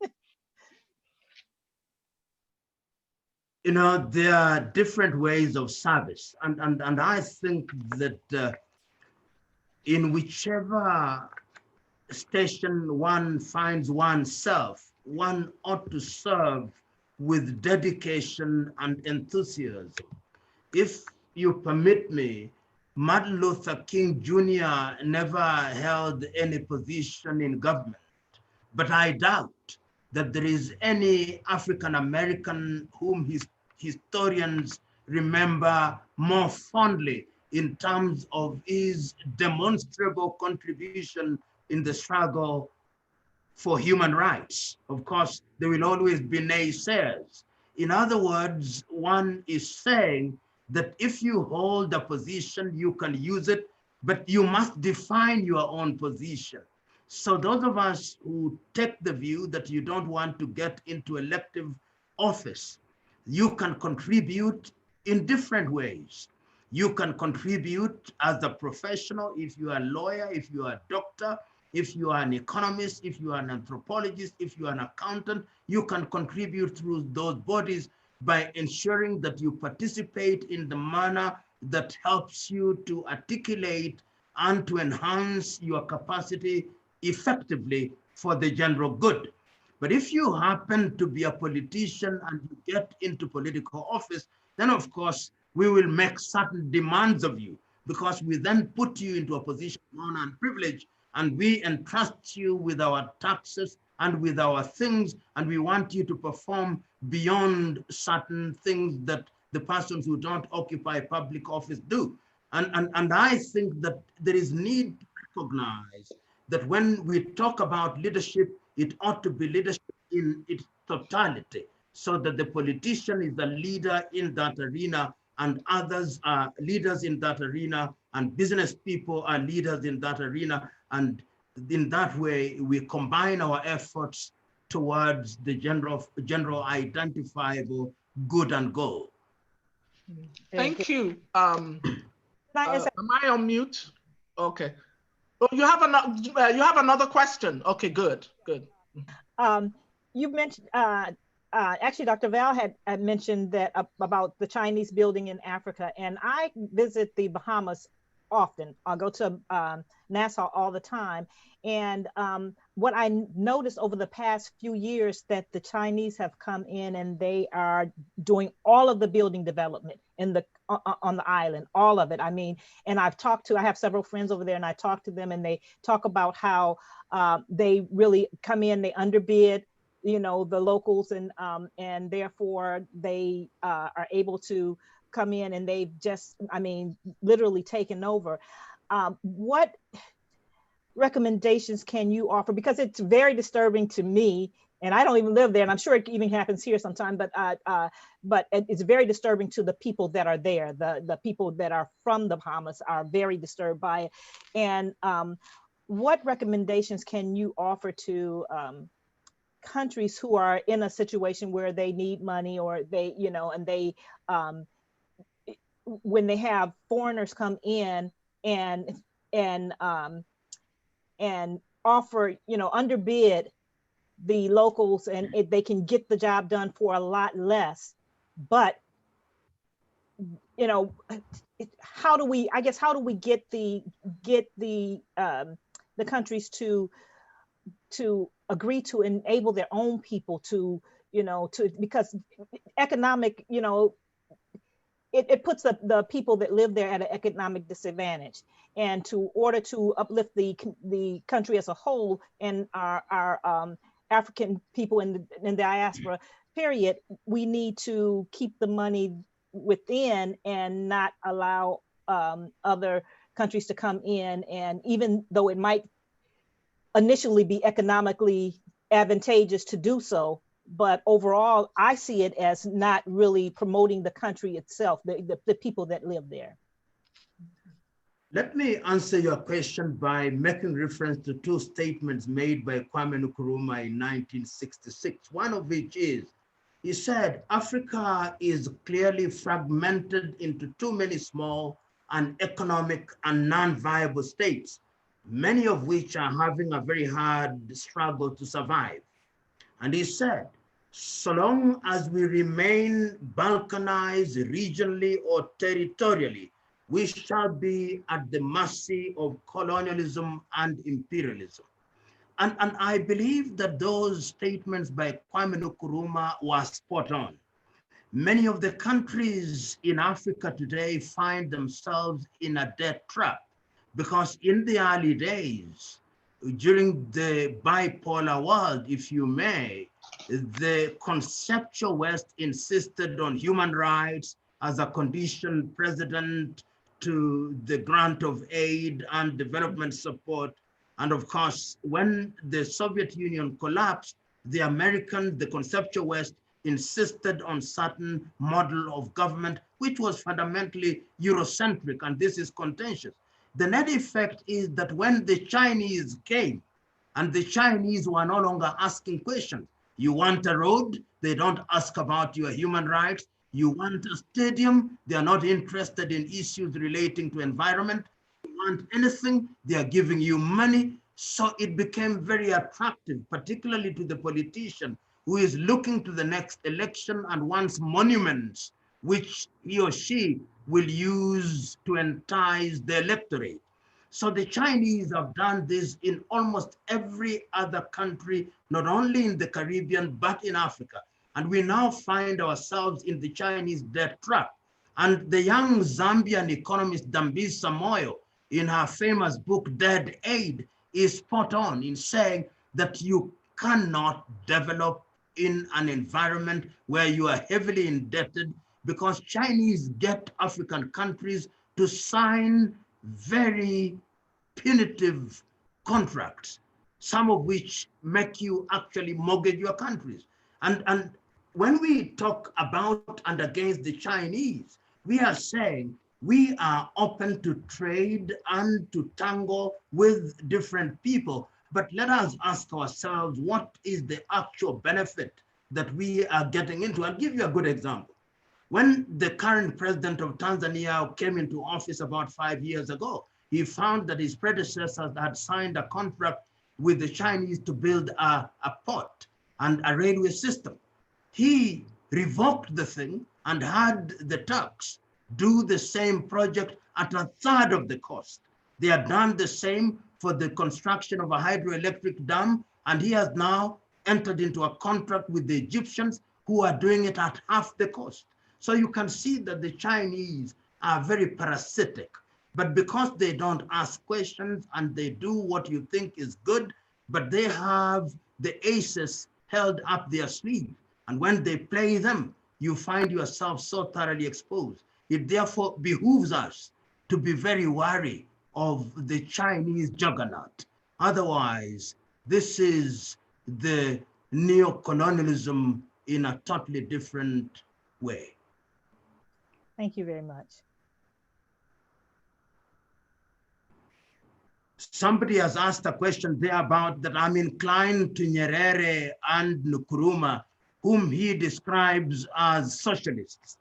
You know, there are different ways of service, and I think that in whichever station one finds oneself, one ought to serve with dedication and enthusiasm. If you permit me, Martin Luther King Jr. never held any position in government, but I doubt that there is any African American whom historians remember more fondly in terms of his demonstrable contribution in the struggle for human rights. Of course, there will always be naysayers. In other words, one is saying that if you hold a position, you can use it, but you must define your own position. So those of us who take the view that you don't want to get into elective office, you can contribute in different ways. You can contribute as a professional, if you are a lawyer, if you are a doctor, if you are an economist, if you are an anthropologist, if you are an accountant, you can contribute through those bodies by ensuring that you participate in the manner that helps you to articulate and to enhance your capacity effectively for the general good. But if you happen to be a politician and you get into political office, then of course we will make certain demands of you, because we then put you into a position of honor and privilege, and we entrust you with our taxes and with our things, and we want you to perform beyond certain things that the persons who don't occupy public office do. And I think that there is need to recognize that when we talk about leadership, it ought to be leadership in its totality, so that the politician is the leader in that arena, and others are leaders in that arena, and business people are leaders in that arena. And in that way, we combine our efforts towards the general identifiable good and goal. Thank you. Am I on mute? Okay. Oh, you have another question. Okay, good. You mentioned actually, Dr. Val had mentioned that about the Chinese building in Africa, and I visit the Bahamas often. I'll go to Nassau all the time, and what I noticed over the past few years that the Chinese have come in and they are doing all of the building development in on the island, all of it. I mean, and I have several friends over there, and I talk to them, and they talk about how they really come in, they underbid, you know, the locals, and therefore they are able to come in, and they've just, I mean, literally taken over. What recommendations can you offer? Because it's very disturbing to me, and I don't even live there, and I'm sure it even happens here sometime, but it's very disturbing to the people that are there. The people that are from the Bahamas are very disturbed by it. And what recommendations can you offer to countries who are in a situation where they need money, or they, you know, and they, when they have foreigners come in and offer, you know, underbid the locals, and they can get the job done for a lot less. But, you know, how do we, I guess, how do we get the countries to agree to enable their own people to, you know, because economic, you know, it puts the people that live there at an economic disadvantage. And to order to uplift the country as a whole, and our African people in the diaspora, period, we need to keep the money within and not allow other countries to come in. And even though it might initially be economically advantageous to do so, but overall, I see it as not really promoting the country itself, the people that live there. Let me answer your question by making reference to two statements made by Kwame Nkrumah in 1966, one of which is, he said, Africa is clearly fragmented into too many small and economic and non-viable states, many of which are having a very hard struggle to survive. And he said, so long as we remain balkanized regionally or territorially, we shall be at the mercy of colonialism and imperialism. And I believe that those statements by Kwame Nkrumah were spot on. Many of the countries in Africa today find themselves in a debt trap, because in the early days, during the bipolar world, if you may, the conceptual West insisted on human rights as a condition precedent to the grant of aid and development support. And of course, when the Soviet Union collapsed, the conceptual West insisted on certain model of government, which was fundamentally Eurocentric, and this is contentious. The net effect is that when the Chinese came, and the Chinese were no longer asking questions, you want a road, they don't ask about your human rights. You want a stadium, they are not interested in issues relating to environment. You want anything, they are giving you money. So it became very attractive, particularly to the politician who is looking to the next election and wants monuments which he or she will use to entice the electorate. So the Chinese have done this in almost every other country, not only in the Caribbean, but in Africa. And we now find ourselves in the Chinese debt trap. And the young Zambian economist Dambisa Moyo, in her famous book, Dead Aid, is spot on in saying that you cannot develop in an environment where you are heavily indebted, because Chinese get African countries to sign very punitive contracts, some of which make you actually mortgage your countries. And when we talk about and against the Chinese, we are saying we are open to trade and to tangle with different people. But let us ask ourselves, what is the actual benefit that we are getting into? I'll give you a good example. When the current president of Tanzania came into office about 5 years ago, he found that his predecessors had signed a contract with the Chinese to build a port and a railway system. He revoked the thing and had the Turks do the same project at a third of the cost. They had done the same for the construction of a hydroelectric dam, and he has now entered into a contract with the Egyptians, who are doing it at half the cost. So you can see that the Chinese are very parasitic, but because they don't ask questions and they do what you think is good, but they have the aces held up their sleeve. And when they play them, you find yourself so thoroughly exposed. It therefore behooves us to be very wary of the Chinese juggernaut. Otherwise, this is the neo-colonialism in a totally different way. Thank you very much. Somebody has asked a question there about that I'm inclined to Nyerere and Nkrumah, whom he describes as socialists.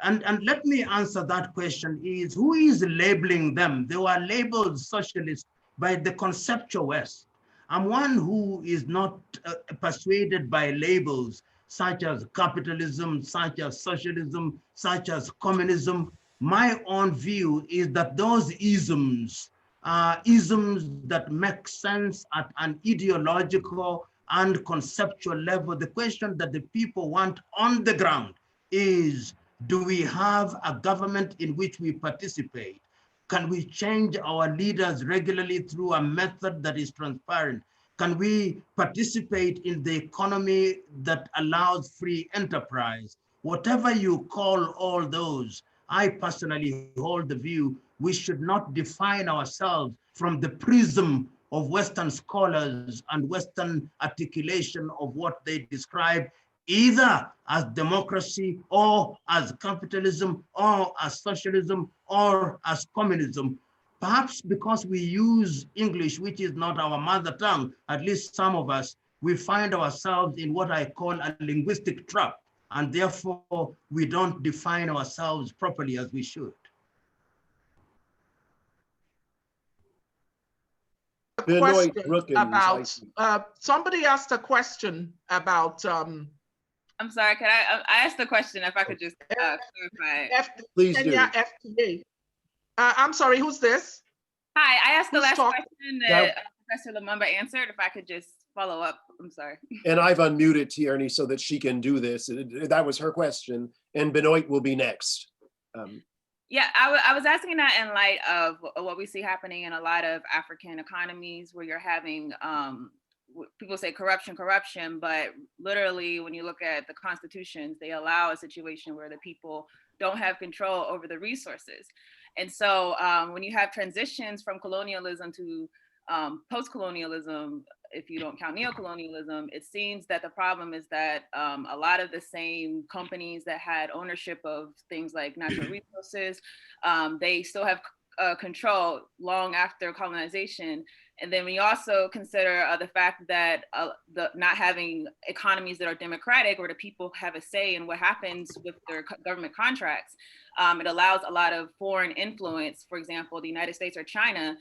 And let me answer that question is, who is labeling them? They were labeled socialists by the conceptual West. I'm one who is not persuaded by labels such as capitalism, such as socialism, such as communism. My own view is that those isms are isms that make sense at an ideological and conceptual level. The question that the people want on the ground is, do we have a government in which we participate? Can we change our leaders regularly through a method that is transparent? Can we participate in the economy that allows free enterprise? Whatever you call all those, I personally hold the view we should not define ourselves from the prism of Western scholars and Western articulation of what they describe either as democracy or as capitalism or as socialism or as communism. Perhaps because we use English, which is not our mother tongue, at least some of us, we find ourselves in what I call a linguistic trap, and therefore we don't define ourselves properly as we should. Benoit Brookens, about somebody asked a question about I'm sorry, can I asked the question if I could just clarify. Please Kenya do. FTA. I'm sorry, who's this? Hi, I asked the Who's last talking? question that Professor Lumumba answered. If I could just follow up, I'm sorry. And I've unmuted Tierney so that she can do this. That was her question, and Benoit will be next. Yeah, I was asking that in light of what we see happening in a lot of African economies where you're having, people say corruption, but literally when you look at the constitutions, they allow a situation where the people don't have control over the resources. And so when you have transitions from colonialism to post-colonialism, if you don't count neocolonialism, it seems that the problem is that a lot of the same companies that had ownership of things like natural resources, they still have control long after colonization. And then we also consider the fact that not having economies that are democratic, where the people have a say in what happens with their government contracts, it allows a lot of foreign influence, for example, the United States or China,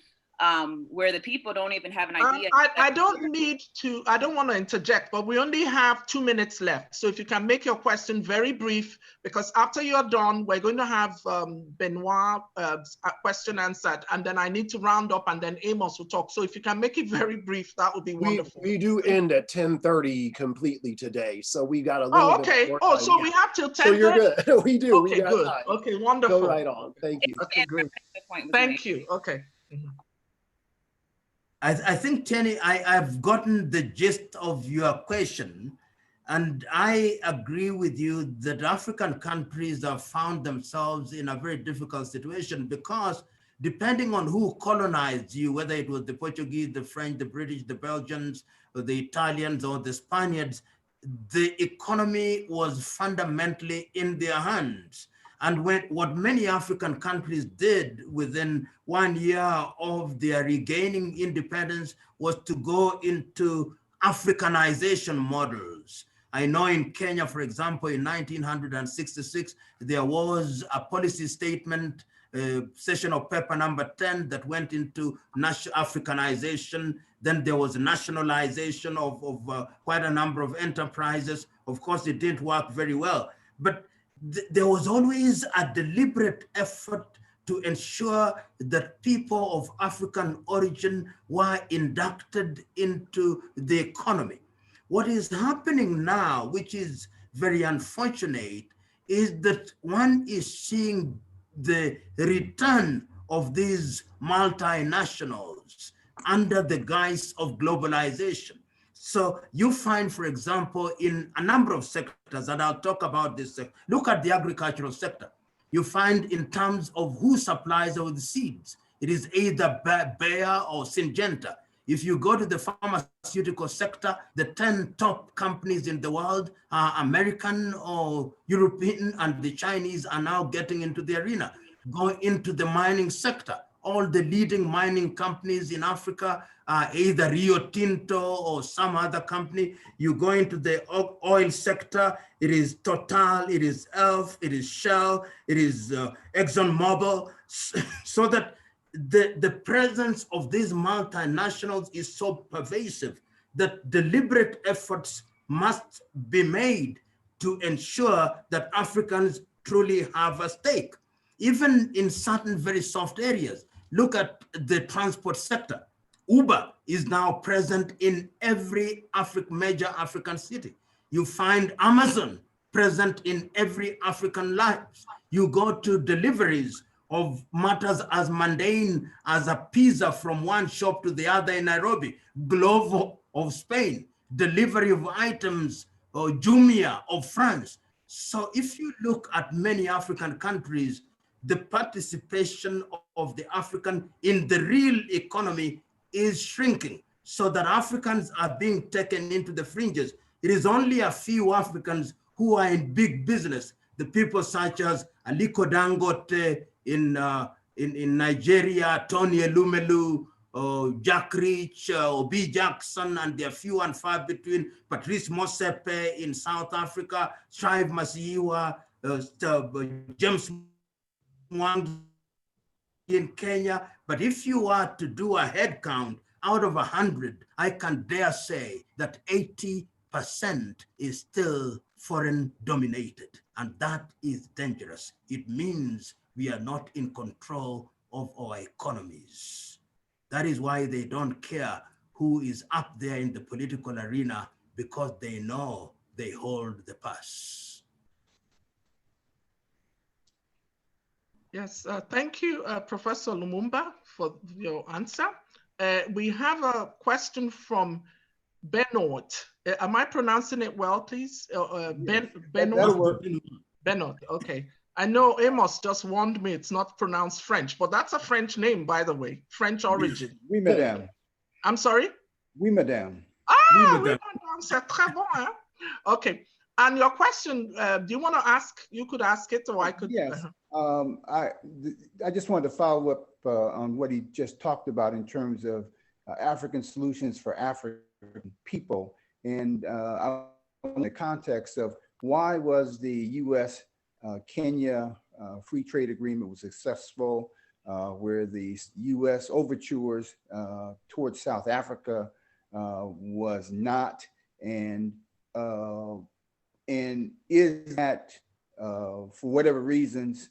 where the people don't even have an idea. I don't want to interject, but we only have 2 minutes left. So if you can make your question very brief, because after you're done, we're going to have Benoit question answered, and then I need to round up, and then Amos will talk. So if you can make it very brief, that would be wonderful. We do end at 10:30 completely today, so we got a little bit more time. So we have till 10:30? So you're good. We do. Okay, we got good. time. Okay, wonderful. Go right on. Thank you. Okay, great. Thank you. Okay. I think, Tierney, I've gotten the gist of your question, and I agree with you that African countries have found themselves in a very difficult situation because depending on who colonized you, whether it was the Portuguese, the French, the British, the Belgians, or the Italians, or the Spaniards, the economy was fundamentally in their hands. And what many African countries did within 1 year of their regaining independence was to go into Africanization models. I know in Kenya, for example, in 1966, there was a policy statement, session of paper number 10 that went into Africanization. Then there was nationalization of quite a number of enterprises. Of course, it didn't work very well, but there was always a deliberate effort to ensure that people of African origin were inducted into the economy. What is happening now, which is very unfortunate, is that one is seeing the return of these multinationals under the guise of globalization. So you find, for example, in a number of sectors, and I'll talk about this, look at the agricultural sector. You find in terms of who supplies our seeds, it is either Bayer or Syngenta. If you go to the pharmaceutical sector, the 10 top companies in the world are American or European, and the Chinese are now getting into the arena. Go into the mining sector. all the leading mining companies in Africa, either Rio Tinto or some other company. You go into the oil sector, it is Total, it is Elf, it is Shell, it is ExxonMobil, so that the presence of these multinationals is so pervasive that deliberate efforts must be made to ensure that Africans truly have a stake, even in certain very soft areas. Look at the transport sector. Uber is now present in every major African city. You find Amazon present in every African life. You go to deliveries of matters as mundane as a pizza from one shop to the other in Nairobi, Glovo of Spain, delivery of items, or Jumia of France. So if you look at many African countries, the participation of the African in the real economy is shrinking, so that Africans are being taken into the fringes. It is only a few Africans who are in big business, the people such as Aliko Dangote in Nigeria, Tony Elumelu, Jack Rich, Obi Jackson, and they're few and far between, Patrice Motsepe in South Africa, Strive Masiyiwa, James Mwangi in Kenya. But if you are to do a head count out of 100, I can dare say that 80% is still foreign dominated, and that is dangerous. It means we are not in control of our economies. That is why they don't care who is up there in the political arena, because they know they hold the purse. Yes, thank you, Professor Lumumba, for your answer. We have a question from Benoit. Am I pronouncing it well, please? Benoit? That'll work. Benoit, okay. I know Amos just warned me it's not pronounced French, but that's a French name, by the way, French origin. Oui, madame. I'm sorry? Oui, madame. Ah, Oui, oui, madame. madame, c'est très bon, hein? Okay, and your question, do you want to ask? You could ask it, or I could. Yes. I just wanted to follow up on what he just talked about in terms of African solutions for African people, and in the context of why was the U.S. Kenya free trade agreement was successful, where the U.S. overtures towards South Africa was not, and is that for whatever reasons,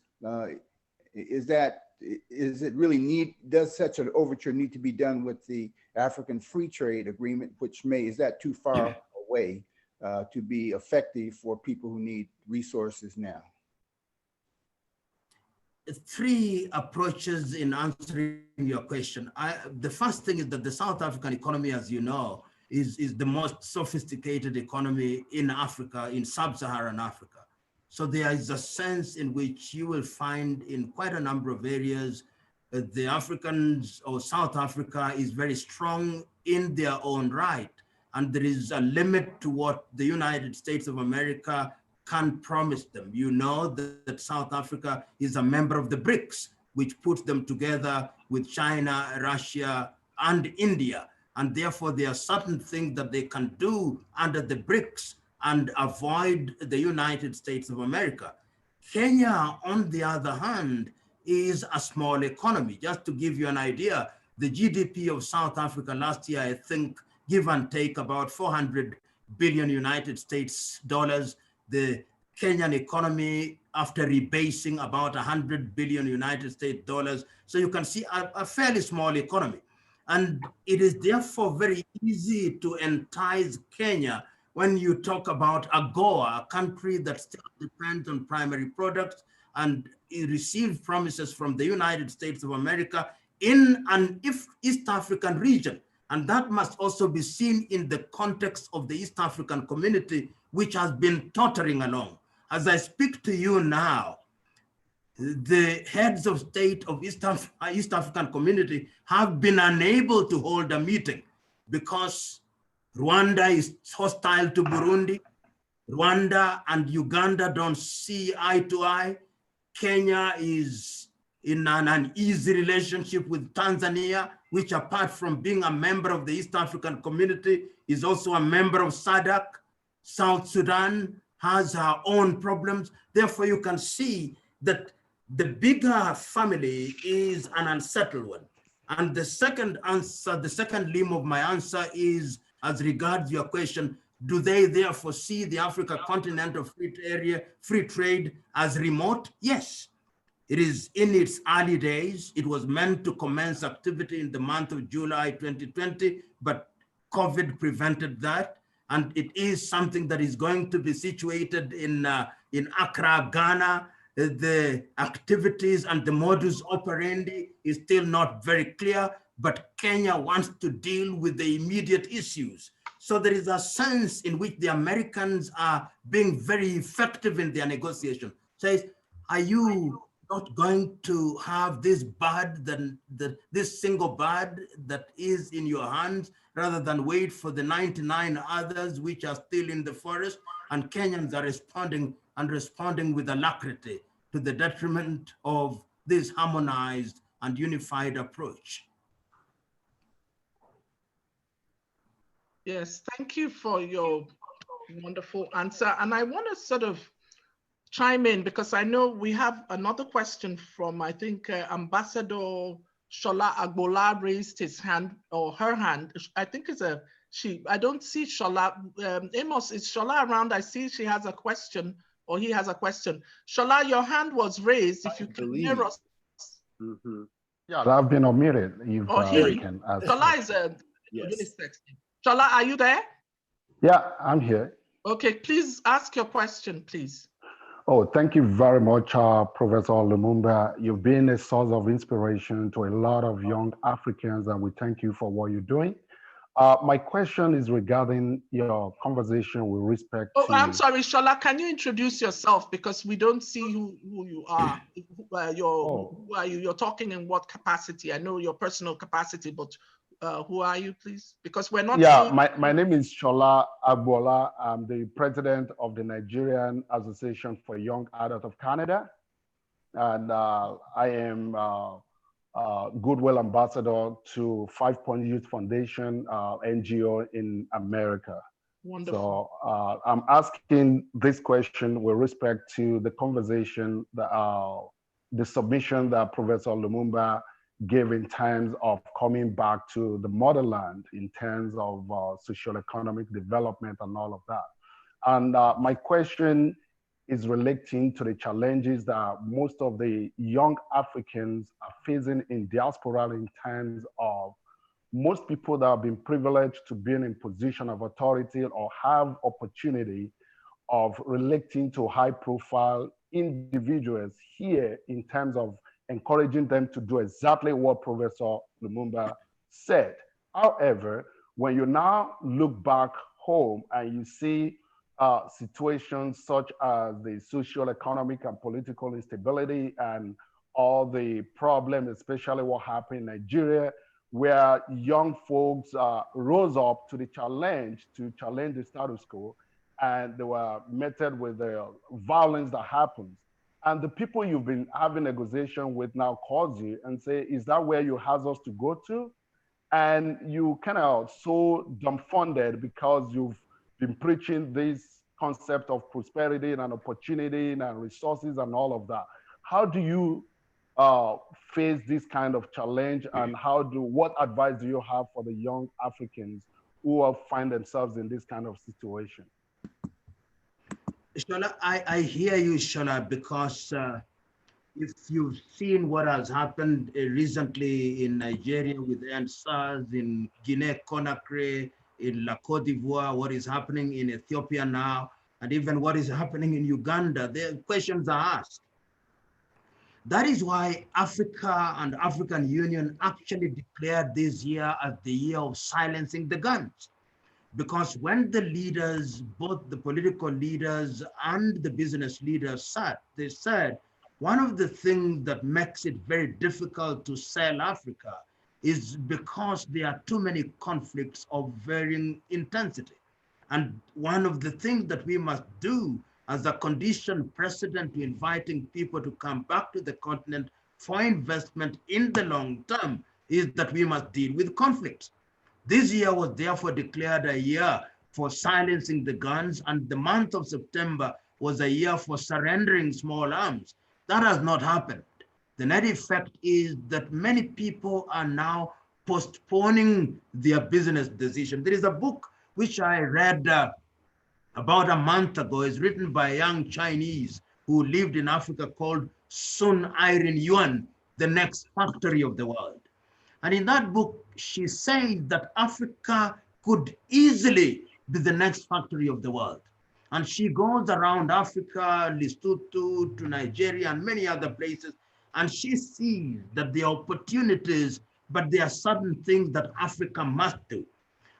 is it really does such an overture need to be done with the African free trade agreement, which is that too far away to be effective for people who need resources now? Three approaches in answering your question. The first thing is that the South African economy, as you know, is the most sophisticated economy in Africa, in sub-Saharan Africa. So there is a sense in which you will find in quite a number of areas, the Africans or South Africa is very strong in their own right. And there is a limit to what the United States of America can promise them. You know that South Africa is a member of the BRICS, which puts them together with China, Russia, and India. And therefore, there are certain things that they can do under the BRICS and avoid the United States of America. Kenya, on the other hand, is a small economy. Just to give you an idea, the GDP of South Africa last year, I think, give and take about 400 billion United States dollars. The Kenyan economy, after rebasing, about 100 billion United States dollars. So you can see a fairly small economy. And it is therefore very easy to entice Kenya when you talk about AGOA, a country that still depends on primary products and it received promises from the United States of America in an East African region. And that must also be seen in the context of the East African community, which has been tottering along. As I speak to you now, the heads of state of East African community have been unable to hold a meeting because Rwanda is hostile to Burundi. Rwanda and Uganda don't see eye to eye. Kenya is in an uneasy relationship with Tanzania, which apart from being a member of the East African community, is also a member of SADC. South Sudan has her own problems. Therefore, you can see that the bigger family is an unsettled one. And the second answer, the second limb of my answer is as regards your question, do they therefore see the Africa continent of free trade as remote? Yes. It is in its early days. It was meant to commence activity in the month of July 2020, but COVID prevented that. And it is something that is going to be situated in Accra, Ghana. The activities and the modus operandi is still not very clear, but Kenya wants to deal with the immediate issues. So there is a sense in which the Americans are being very effective in their negotiation. Says, are you not going to have this bird, this single bird that is in your hands, rather than wait for the 99 others which are still in the forest? And Kenyans are responding with alacrity to the detriment of this harmonized and unified approach. Yes, thank you for your wonderful answer. And I want to sort of chime in because I know we have another question from, I think, Ambassador Shola Agbola raised his hand or her hand. I think it's a she. I don't see Shola. Amos, is Shola around? I see she has a question or he has a question. Shola, your hand was raised. If you can hear us. Mm-hmm. Yeah, I've been omitted. If here can ask. Shola is a Yes. unisex. Shola, are you there? Yeah, I'm here. Okay, please ask your question, please. Oh, thank you very much, Professor Lumumba. You've been a source of inspiration to a lot of young Africans, and we thank you for what you're doing. My question is regarding your conversation with respect to... I'm sorry, Shola, can you introduce yourself? Because we don't see who you are. Who are you? You're talking in what capacity? I know your personal capacity, but who are you, please? Because we're not seeing... my name is Shola Agbola. I'm the president of the Nigerian Association for Young Adults of Canada. And I am Goodwill Ambassador to 5 Point Youth Foundation, NGO in America. Wonderful. So I'm asking this question with respect to the conversation, the submission that Professor Lumumba gave in terms of coming back to the motherland in terms of socio-economic development and all of that. And my question is relating to the challenges that most of the young Africans are facing in diaspora in terms of most people that have been privileged to be in position of authority or have opportunity of relating to high profile individuals here in terms of encouraging them to do exactly what Professor Lumumba said. However, when you now look back home and you see situations such as the social, economic, and political instability and all the problems, especially what happened in Nigeria, where young folks rose up to the challenge the status quo, and they were met with the violence that happens. And the people you've been having negotiation with now calls you and say, is that where you have us to go to? And you kind of so dumbfounded because you've been preaching this concept of prosperity and opportunity and resources and all of that. How do you face this kind of challenge, and what advice do you have for the young Africans who find themselves in this kind of situation? Shola, I hear you, Shola, because if you've seen what has happened recently in Nigeria with NSAS, in Guinea-Conakry, in La Côte d'Ivoire, what is happening in Ethiopia now, and even what is happening in Uganda, the questions are asked. That is why Africa and African Union actually declared this year as the year of silencing the guns. Because when the leaders, both the political leaders and the business leaders sat, they said, one of the things that makes it very difficult to sell Africa is because there are too many conflicts of varying intensity. And one of the things that we must do as a condition precedent to inviting people to come back to the continent for investment in the long term is that we must deal with conflicts. This year was therefore declared a year for silencing the guns, and the month of September was a year for surrendering small arms. That has not happened. The net effect is that many people are now postponing their business decision. There is a book which I read about a month ago. It's written by a young Chinese who lived in Africa called Sun Iron Yuan, The Next Factory of the World. And in that book, she says that Africa could easily be the next factory of the world. And she goes around Africa, Lesotho, to Nigeria, and many other places, and she sees that there are opportunities, but there are certain things that Africa must do.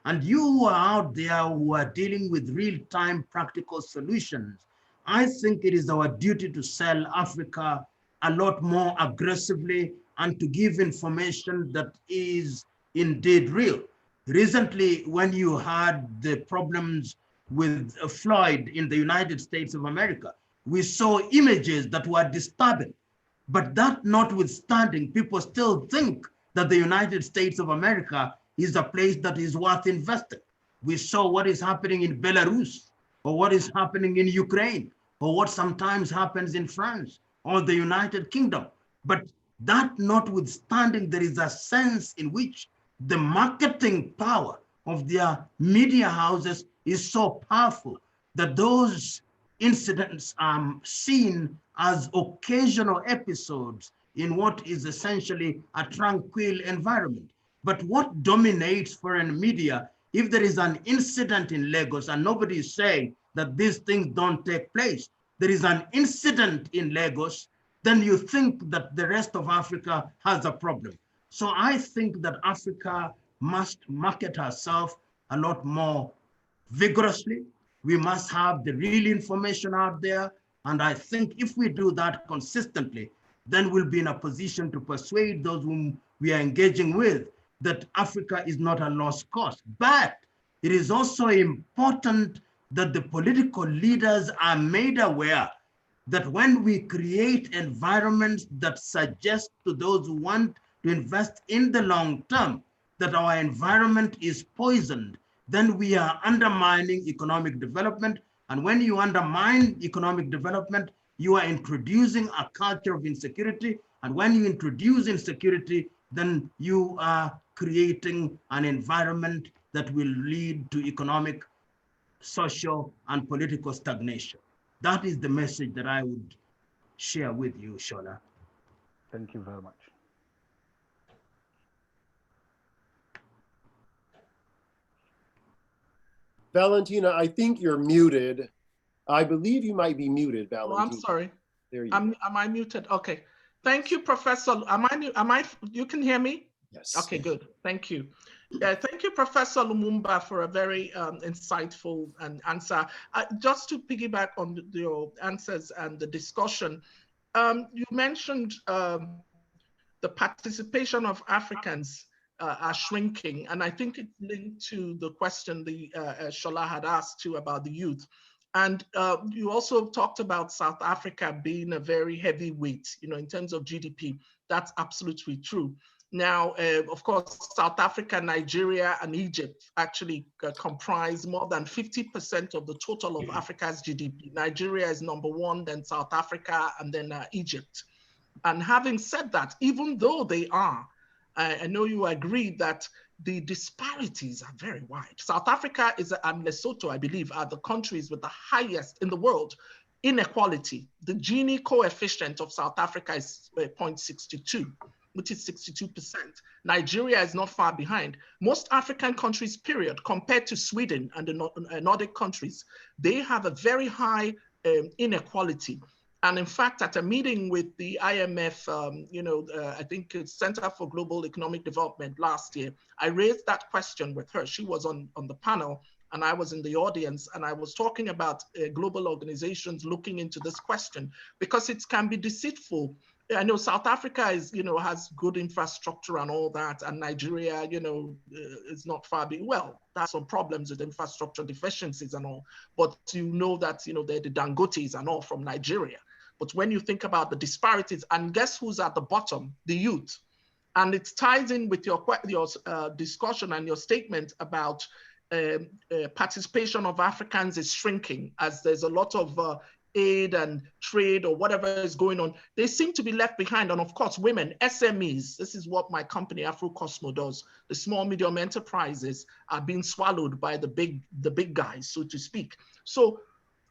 And you who are out there who are dealing with real-time practical solutions, I think it is our duty to sell Africa a lot more aggressively and to give information that is indeed real. Recently, when you had the problems with Floyd in the United States of America, we saw images that were disturbing. But that notwithstanding, people still think that the United States of America is a place that is worth investing. We saw what is happening in Belarus, or what is happening in Ukraine, or what sometimes happens in France or the United Kingdom. But that notwithstanding, there is a sense in which the marketing power of their media houses is so powerful that those incidents are seen as occasional episodes in what is essentially a tranquil environment. But what dominates foreign media, if there is an incident in Lagos and nobody is saying that these things don't take place, there is an incident in Lagos, then you think that the rest of Africa has a problem. So I think that Africa must market herself a lot more vigorously. We must have the real information out there. And I think if we do that consistently, then we'll be in a position to persuade those whom we are engaging with that Africa is not a lost cause. But it is also important that the political leaders are made aware that when we create environments that suggest to those who want to invest in the long term that our environment is poisoned, then we are undermining economic development. And when you undermine economic development, you are introducing a culture of insecurity. And when you introduce insecurity, then you are creating an environment that will lead to economic, social, and political stagnation. That is the message that I would share with you, Shola. Thank you very much. Valentina, I think you're muted. I believe you might be muted, Valentina. Oh, I'm sorry. There you Am I muted? Okay. Thank you, Professor. You can hear me? Yes. Okay, good. Thank you. Thank you, Professor Lumumba, for a very insightful answer. Just to piggyback on your answers and the discussion, you mentioned the participation of Africans are shrinking, and I think it's linked to the question the Shola had asked too about the youth. And you also talked about South Africa being a very heavyweight, in terms of GDP. That's absolutely true. Now, of course, South Africa, Nigeria, and Egypt actually comprise more than 50% of the total of Africa's GDP. Nigeria is number one, then South Africa, and then Egypt. And having said that, even though they are, I know you agree that the disparities are very wide. South Africa and Lesotho, I believe, are the countries with the highest in the world inequality. The Gini coefficient of South Africa is 0.62. Which is 62%. Nigeria is not far behind. Most African countries, period, compared to Sweden and the Nordic countries, they have a very high inequality. And in fact, at a meeting with the IMF, I think it's Center for Global Economic Development last year, I raised that question with her. She was on the panel and I was in the audience, and I was talking about global organizations looking into this question because it can be deceitful. I know South Africa is, has good infrastructure and all that, and Nigeria, is not far behind. Well, there's some problems with infrastructure deficiencies and all, but that, they're the Dangotes and all from Nigeria. But when you think about the disparities, and guess who's at the bottom? The youth. And it ties in with your discussion and your statement about participation of Africans is shrinking as there's a lot of aid and trade or whatever is going on. They seem to be left behind. And of course, women, SMEs, this is what my company Afrocosmo does. The small, medium enterprises are being swallowed by the big guys, so to speak. So,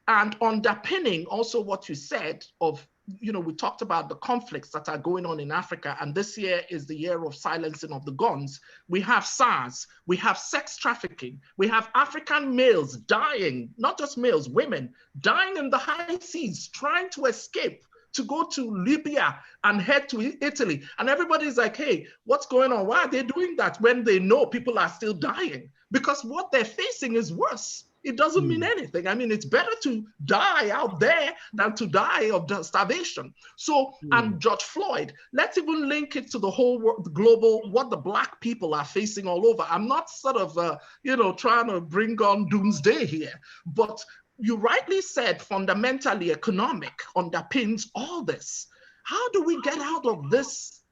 and underpinning also what you said of, you know, we talked about the conflicts that are going on in Africa, and this year is the year of silencing of the guns. We have SARS, we have sex trafficking, we have African males dying, not just males, women, dying in the high seas, trying to escape to go to Libya and head to Italy. And everybody's like, hey, what's going on? Why are they doing that when they know people are still dying? Because what they're facing is worse. It doesn't mean anything. I mean, it's better to die out there than to die of starvation. So, and George Floyd, let's even link it to the whole world, the global, what the Black people are facing all over. I'm not sort of, you know, trying to bring on doomsday here, but you rightly said fundamentally economic underpins all this. How do we get out of this,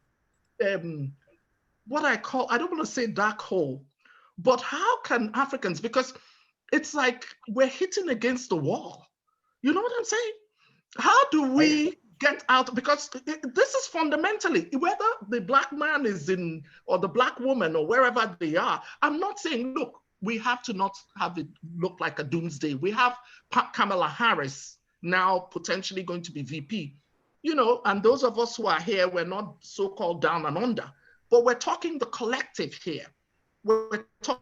what I call, I don't want to say dark hole, but how can Africans, because it's like we're hitting against the wall. You know what I'm saying? How do we get out? Because this is fundamentally, whether the Black man is in, or the Black woman, or wherever they are, I'm not saying, look, we have to not have it look like a doomsday. We have Kamala Harris now potentially going to be VP, you know, and those of us who are here, we're not so-called down and under, but we're talking the collective here. We're talking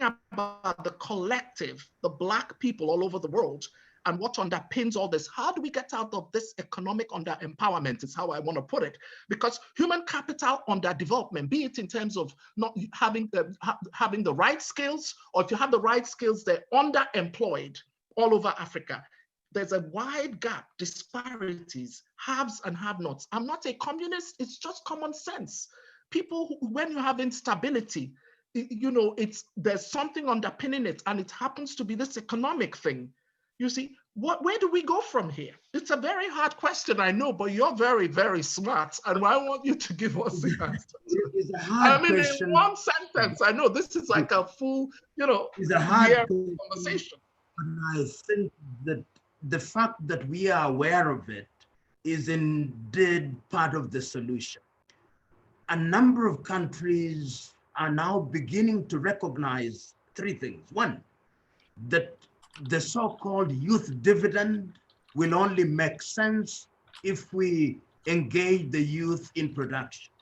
about the collective, the Black people all over the world, and what underpins all this. How do we get out of this economic under-empowerment is how I want to put it, because human capital underdevelopment, be it in terms of not having the right skills, or if you have the right skills, they're underemployed all over Africa. There's a wide gap, disparities, haves and have-nots. I'm not a communist, it's just common sense. People, when you have instability, you know, there's something underpinning it, and it happens to be this economic thing. You see, where do we go from here? It's a very hard question, I know, but you're very, very smart, and I want you to give us the answer. It's a hard question. In one sentence, I know this is like a full, you know, it's a hard conversation. And I think that the fact that we are aware of it is indeed part of the solution. A number of countries are now beginning to recognize three things. One, that the so-called youth dividend will only make sense if we engage the youth in production.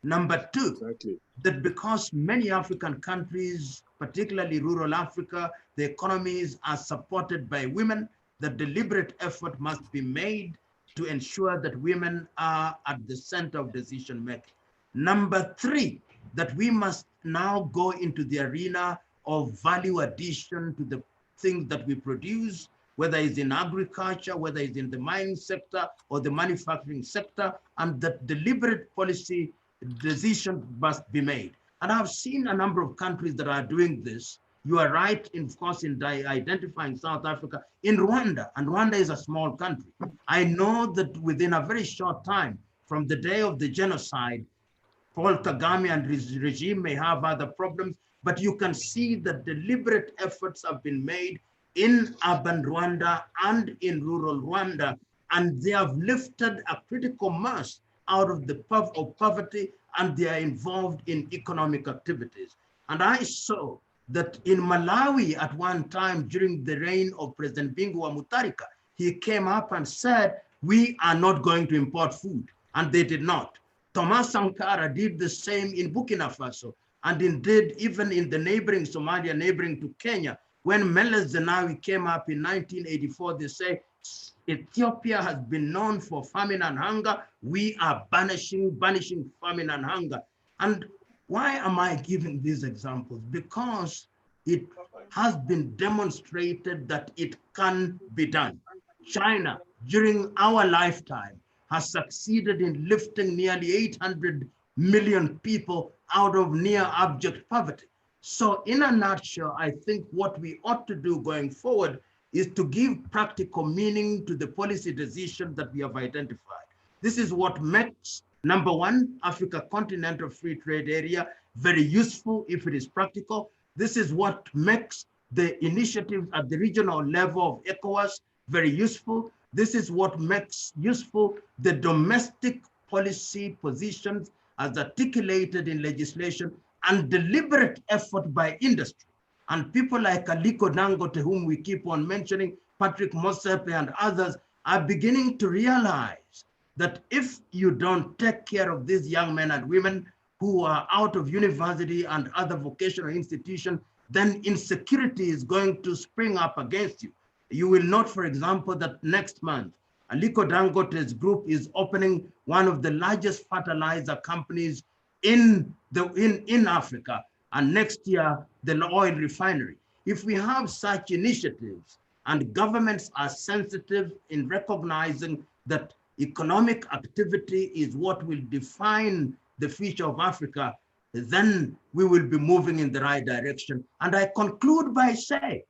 Number two, that because many African countries, particularly rural Africa, the economies are supported by women, that deliberate effort must be made to ensure that women are at the center of decision making. Number three, that we must now go into the arena of value addition to the things that we produce, whether it's in agriculture, whether it's in the mining sector or the manufacturing sector, and that deliberate policy decision must be made. And I've seen a number of countries that are doing this. You are right, of course, in identifying South Africa, in Rwanda, and Rwanda is a small country. I know that within a very short time, from the day of the genocide, Paul Kagame and his regime may have other problems, but you can see that deliberate efforts have been made in urban Rwanda and in rural Rwanda, and they have lifted a critical mass out of the poverty, and they are involved in economic activities. And I saw that in Malawi at one time during the reign of President Bingu wa Mutharika, he came up and said, we are not going to import food, and they did not. Thomas Sankara did the same in Burkina Faso, and indeed even in the neighboring Somalia, neighboring to Kenya, when Meles Zenawi came up in 1984, they say, Ethiopia has been known for famine and hunger. We are banishing famine and hunger. And why am I giving these examples? Because it has been demonstrated that it can be done. China, during our lifetime, has succeeded in lifting nearly 800 million people out of near abject poverty. So in a nutshell, I think what we ought to do going forward is to give practical meaning to the policy decisions that we have identified. This is what makes, number one, Africa Continental Free Trade Area very useful if it is practical. This is what makes the initiative at the regional level of ECOWAS very useful. This is what makes useful the domestic policy positions as articulated in legislation and deliberate effort by industry. And people like Aliko Dangote, whom we keep on mentioning, Patrick Mosepe and others, are beginning to realize that if you don't take care of these young men and women who are out of university and other vocational institutions, then insecurity is going to spring up against you. You will note, for example, that next month, Aliko Dangote's group is opening one of the largest fertilizer companies in Africa, and next year, the oil refinery. If we have such initiatives and governments are sensitive in recognizing that economic activity is what will define the future of Africa, then we will be moving in the right direction. And I conclude by saying,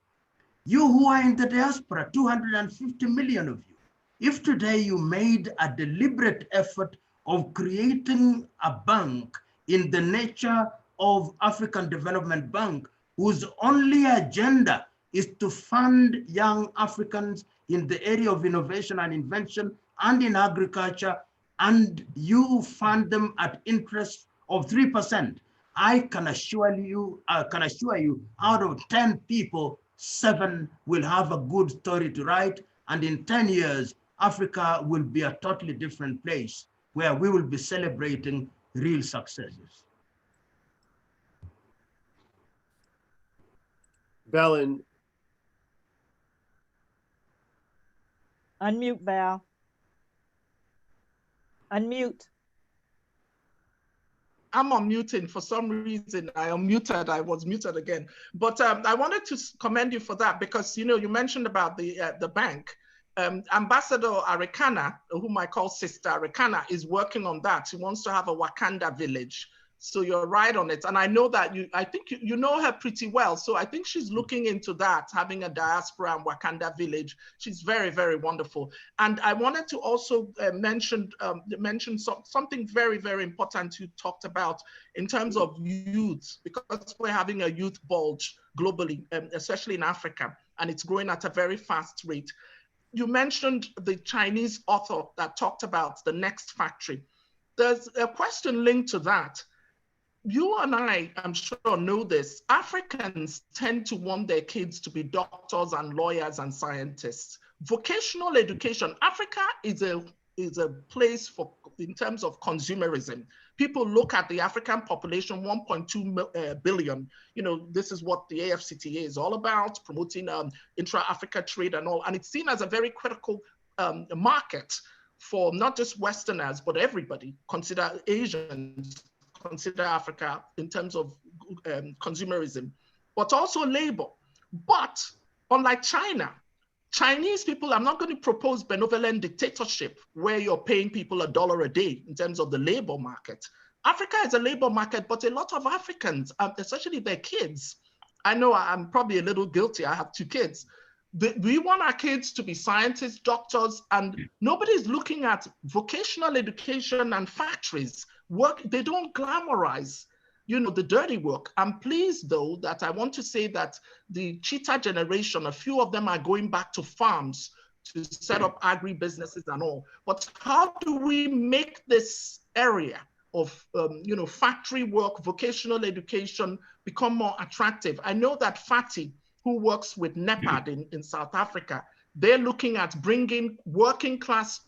you who are in the diaspora, 250 million of you, if today you made a deliberate effort of creating a bank in the nature of African Development Bank, whose only agenda is to fund young Africans in the area of innovation and invention and in agriculture, and you fund them at interest of 3%, I can assure you, out of 10 people, 7 will have a good story to write, and in 10 years, Africa will be a totally different place where we will be celebrating real successes. Valen. Unmute, Val. Unmute. I'm unmuting. For some reason, I unmuted. I was muted again. But I wanted to commend you for that because, you know, you mentioned about the bank. Ambassador Arikana, whom I call Sister Arikana, is working on that. She wants to have a Wakanda village. So you're right on it. And I know that I think you know her pretty well. So I think she's looking into that, having a diaspora and Wakanda village. She's very, very wonderful. And I wanted to also mention something very, very important you talked about in terms of youth, because we're having a youth bulge globally, especially in Africa, and it's growing at a very fast rate. You mentioned the Chinese author that talked about the next factory. There's a question linked to that. You and I'm sure, know this. Africans tend to want their kids to be doctors and lawyers and scientists. Vocational education, Africa is a place for, in terms of consumerism. People look at the African population, 1.2 billion. You know, this is what the AFCTA is all about, promoting intra-Africa trade and all. And it's seen as a very critical market for not just Westerners, but everybody. Consider Asians, consider Africa in terms of consumerism, but also labor. But unlike China, Chinese people, I'm not going to propose benevolent dictatorship where you're paying people $1 a day in terms of the labor market. Africa is a labor market, but a lot of Africans, especially their kids, I know I'm probably a little guilty, I have 2 kids. We want our kids to be scientists, doctors, and nobody's looking at vocational education and factories. Work, they don't glamorize, you know, the dirty work. I'm pleased, though, that I want to say that the cheetah generation, a few of them are going back to farms to set up agri-businesses and all. But how do we make this area of, you know, factory work, vocational education become more attractive? I know that Fatty, who works with NEPAD in South Africa, they're looking at bringing working class,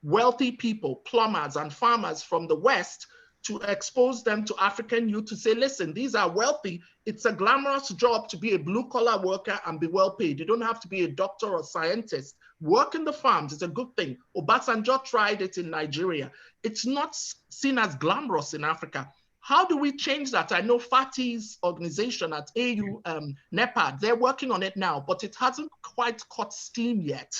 wealthy people, plumbers and farmers from the West to expose them to African youth to say, listen, these are wealthy. It's a glamorous job to be a blue collar worker and be well paid. You don't have to be a doctor or scientist. Work in the farms, it's a good thing. Obasanjo tried it in Nigeria. It's not seen as glamorous in Africa. How do we change that? I know Fatty's organization at AU NEPAD, they're working on it now, but it hasn't quite caught steam yet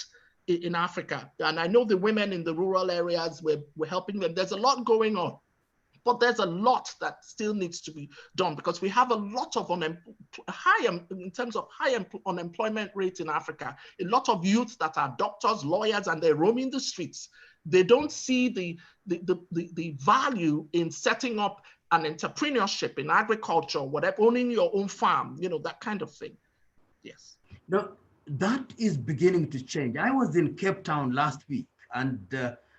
in Africa. And I know the women in the rural areas, we're helping them. There's a lot going on. but there's a lot that still needs to be done because we have a lot of in terms of high unemployment rate in Africa. A lot of youths that are doctors, lawyers, and they're roaming the streets. They don't see the value in setting up an entrepreneurship in agriculture, whatever, owning your own farm, you know, that kind of thing. Yes. No, that is beginning to change. I was in Cape Town last week, and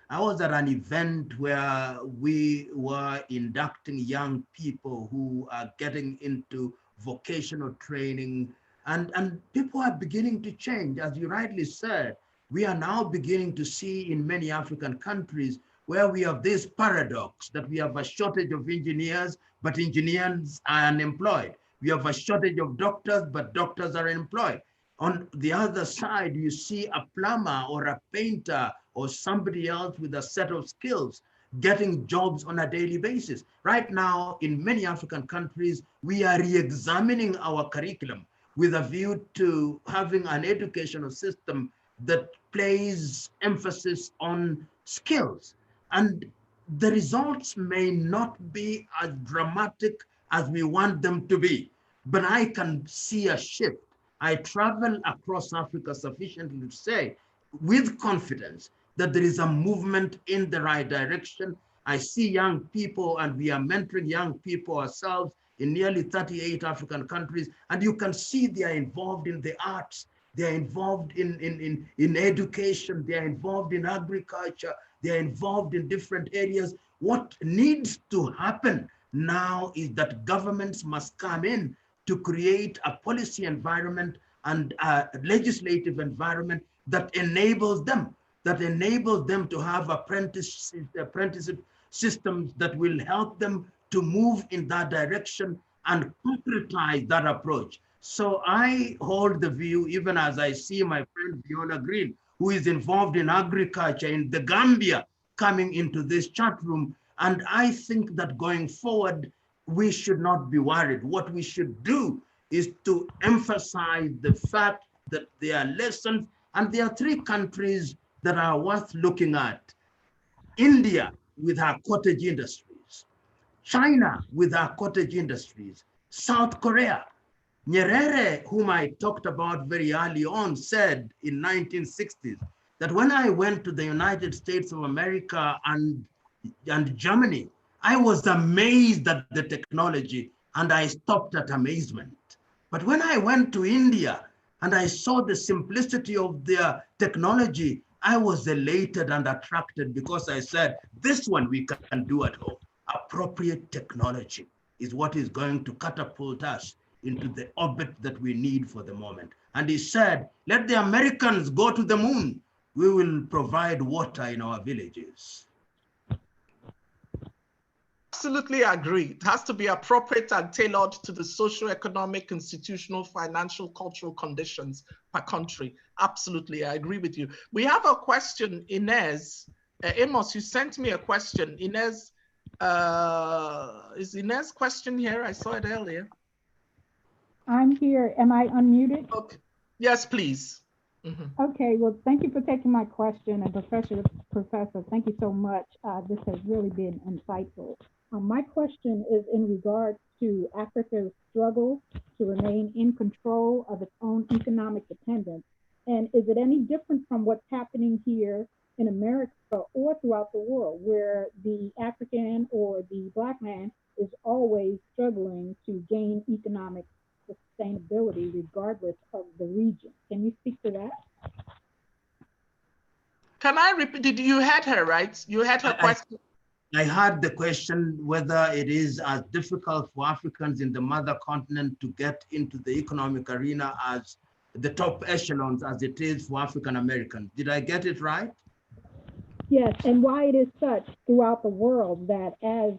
I was at an event where we were inducting young people who are getting into vocational training, and people are beginning to change. As you rightly said, we are now beginning to see in many African countries where we have this paradox that we have a shortage of engineers, but engineers are unemployed. We have a shortage of doctors, but doctors are unemployed. On the other side, you see a plumber or a painter or somebody else with a set of skills getting jobs on a daily basis. Right now, in many African countries, we are re-examining our curriculum with a view to having an educational system that places emphasis on skills. And the results may not be as dramatic as we want them to be, but I can see a shift. I travel across Africa sufficiently to say with confidence that there is a movement in the right direction. I see young people, and we are mentoring young people ourselves in nearly 38 African countries, and you can see they are involved in the arts, they are involved in education, they are involved in agriculture, they are involved in different areas. What needs to happen now is that governments must come in to create a policy environment and a legislative environment that enables them to have apprenticeship systems that will help them to move in that direction and concretize that approach. So I hold the view, even as I see my friend Viola Green, who is involved in agriculture in the Gambia, coming into this chat room. And I think that going forward, we should not be worried. What we should do is to emphasize the fact that there are lessons, and there are 3 countries that are worth looking at. India with her cottage industries, China with her cottage industries, South Korea. Nyerere, whom I talked about very early on, said in 1960s that when I went to the United States of America and Germany, I was amazed at the technology, and I stopped at amazement. But when I went to India and I saw the simplicity of their technology, I was elated and attracted, because I said, this one we can do at home. Appropriate technology is what is going to catapult us into the orbit that we need for the moment. And he said, let the Americans go to the moon. We will provide water in our villages. Absolutely agree. It has to be appropriate and tailored to the socio-economic, institutional, financial, cultural conditions per country. Absolutely, I agree with you. We have a question, Inez. Amos, you sent me a question. Inez, is Inez's question here? I saw it earlier. I'm here. Am I unmuted? Okay. Yes, please. Okay, well, thank you for taking my question. And Professor, thank you so much. This has really been insightful. My question is in regards to Africa's struggle to remain in control of its own economic dependence. And is it any different from what's happening here in America or throughout the world, where the African or the Black man is always struggling to gain economic sustainability regardless of the region? Can you speak to that? Can I repeat? Did you had her, right? You had her question. I had the question whether it is as difficult for Africans in the mother continent to get into the economic arena as the top echelons as it is for African Americans. Did I get it right? Yes, and why it is such throughout the world that as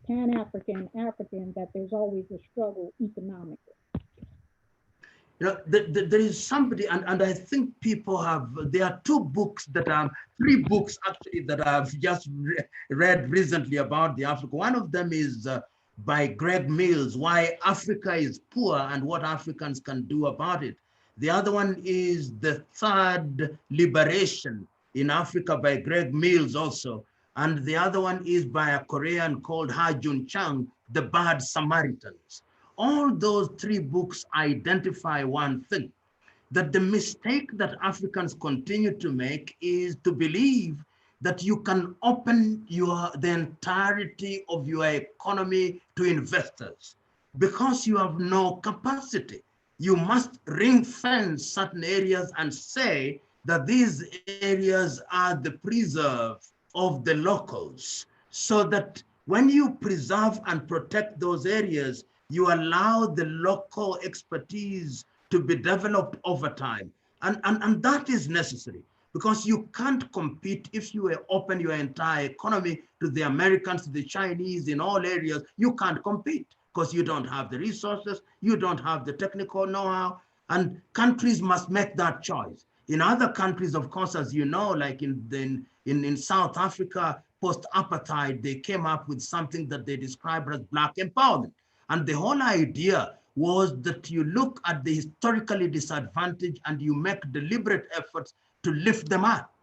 Pan-African, African, that there's always a struggle economically. You know, there is somebody, and I think people have, there are 3 books actually that I've just read recently about the Africa. One of them is by Greg Mills, Why Africa is Poor and What Africans Can Do About It. The other one is The Third Liberation in Africa by Greg Mills also. and the other one is by a Korean called Ha Jun Chang, The Bad Samaritans. All those three books identify one thing, that the mistake that Africans continue to make is to believe that you can open the entirety of your economy to investors because you have no capacity. You must ring fence certain areas and say that these areas are the preserve of the locals, so that when you preserve and protect those areas, you allow the local expertise to be developed over time. And that is necessary, because you can't compete if you open your entire economy to the Americans, to the Chinese, in all areas. You can't compete because you don't have the resources, you don't have the technical know-how, and countries must make that choice. In other countries, of course, as you know, like in South Africa, post-apartheid, they came up with something that they described as Black empowerment. And the whole idea was that you look at the historically disadvantaged and you make deliberate efforts to lift them up.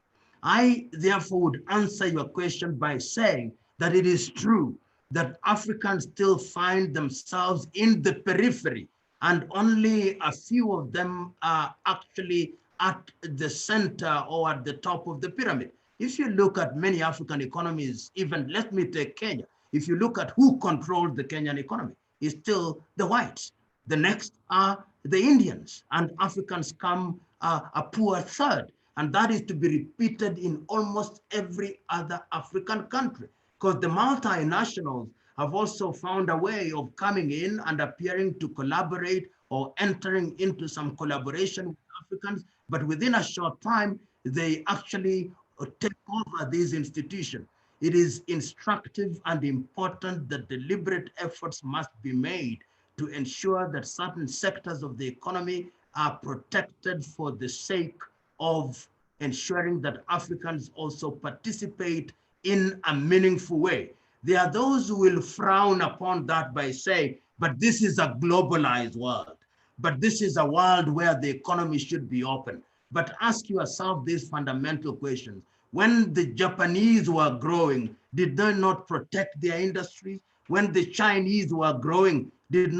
I therefore would answer your question by saying that it is true that Africans still find themselves in the periphery, and only a few of them are actually at the center or at the top of the pyramid. If you look at many African economies, even let me take Kenya, if you look at who controls the Kenyan economy, it's still the whites. The next are the Indians, and Africans come a poor third. And that is to be repeated in almost every other African country, because the multinationals have also found a way of coming in and appearing to collaborate or entering into some collaboration with Africans, but within a short time, they actually take over these institutions. It is instructive and important that deliberate efforts must be made to ensure that certain sectors of the economy are protected for the sake of ensuring that Africans also participate in a meaningful way. There are those who will frown upon that by saying, but this is a globalized world, but this is a world where the economy should be open. But ask yourself these fundamental questions. When the Japanese were growing, did they not protect their industries? When the Chinese were growing, did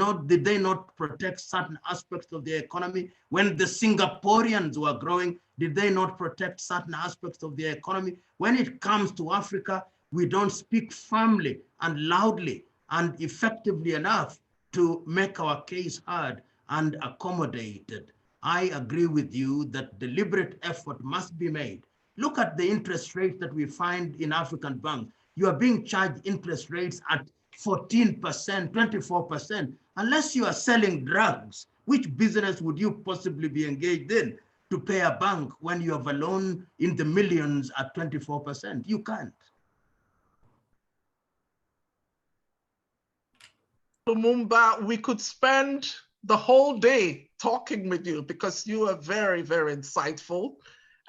they not protect certain aspects of their economy? When the Singaporeans were growing, did they not protect certain aspects of their economy? When it comes to Africa, we don't speak firmly and loudly and effectively enough to make our case heard and accommodated. I agree with you that deliberate effort must be made. Look at the interest rates that we find in African banks. You are being charged interest rates at 14%, 24%. Unless you are selling drugs, which business would you possibly be engaged in to pay a bank when you have a loan in the millions at 24%? You can't. Lumumba, we could spend the whole day talking with you because you are very, very insightful.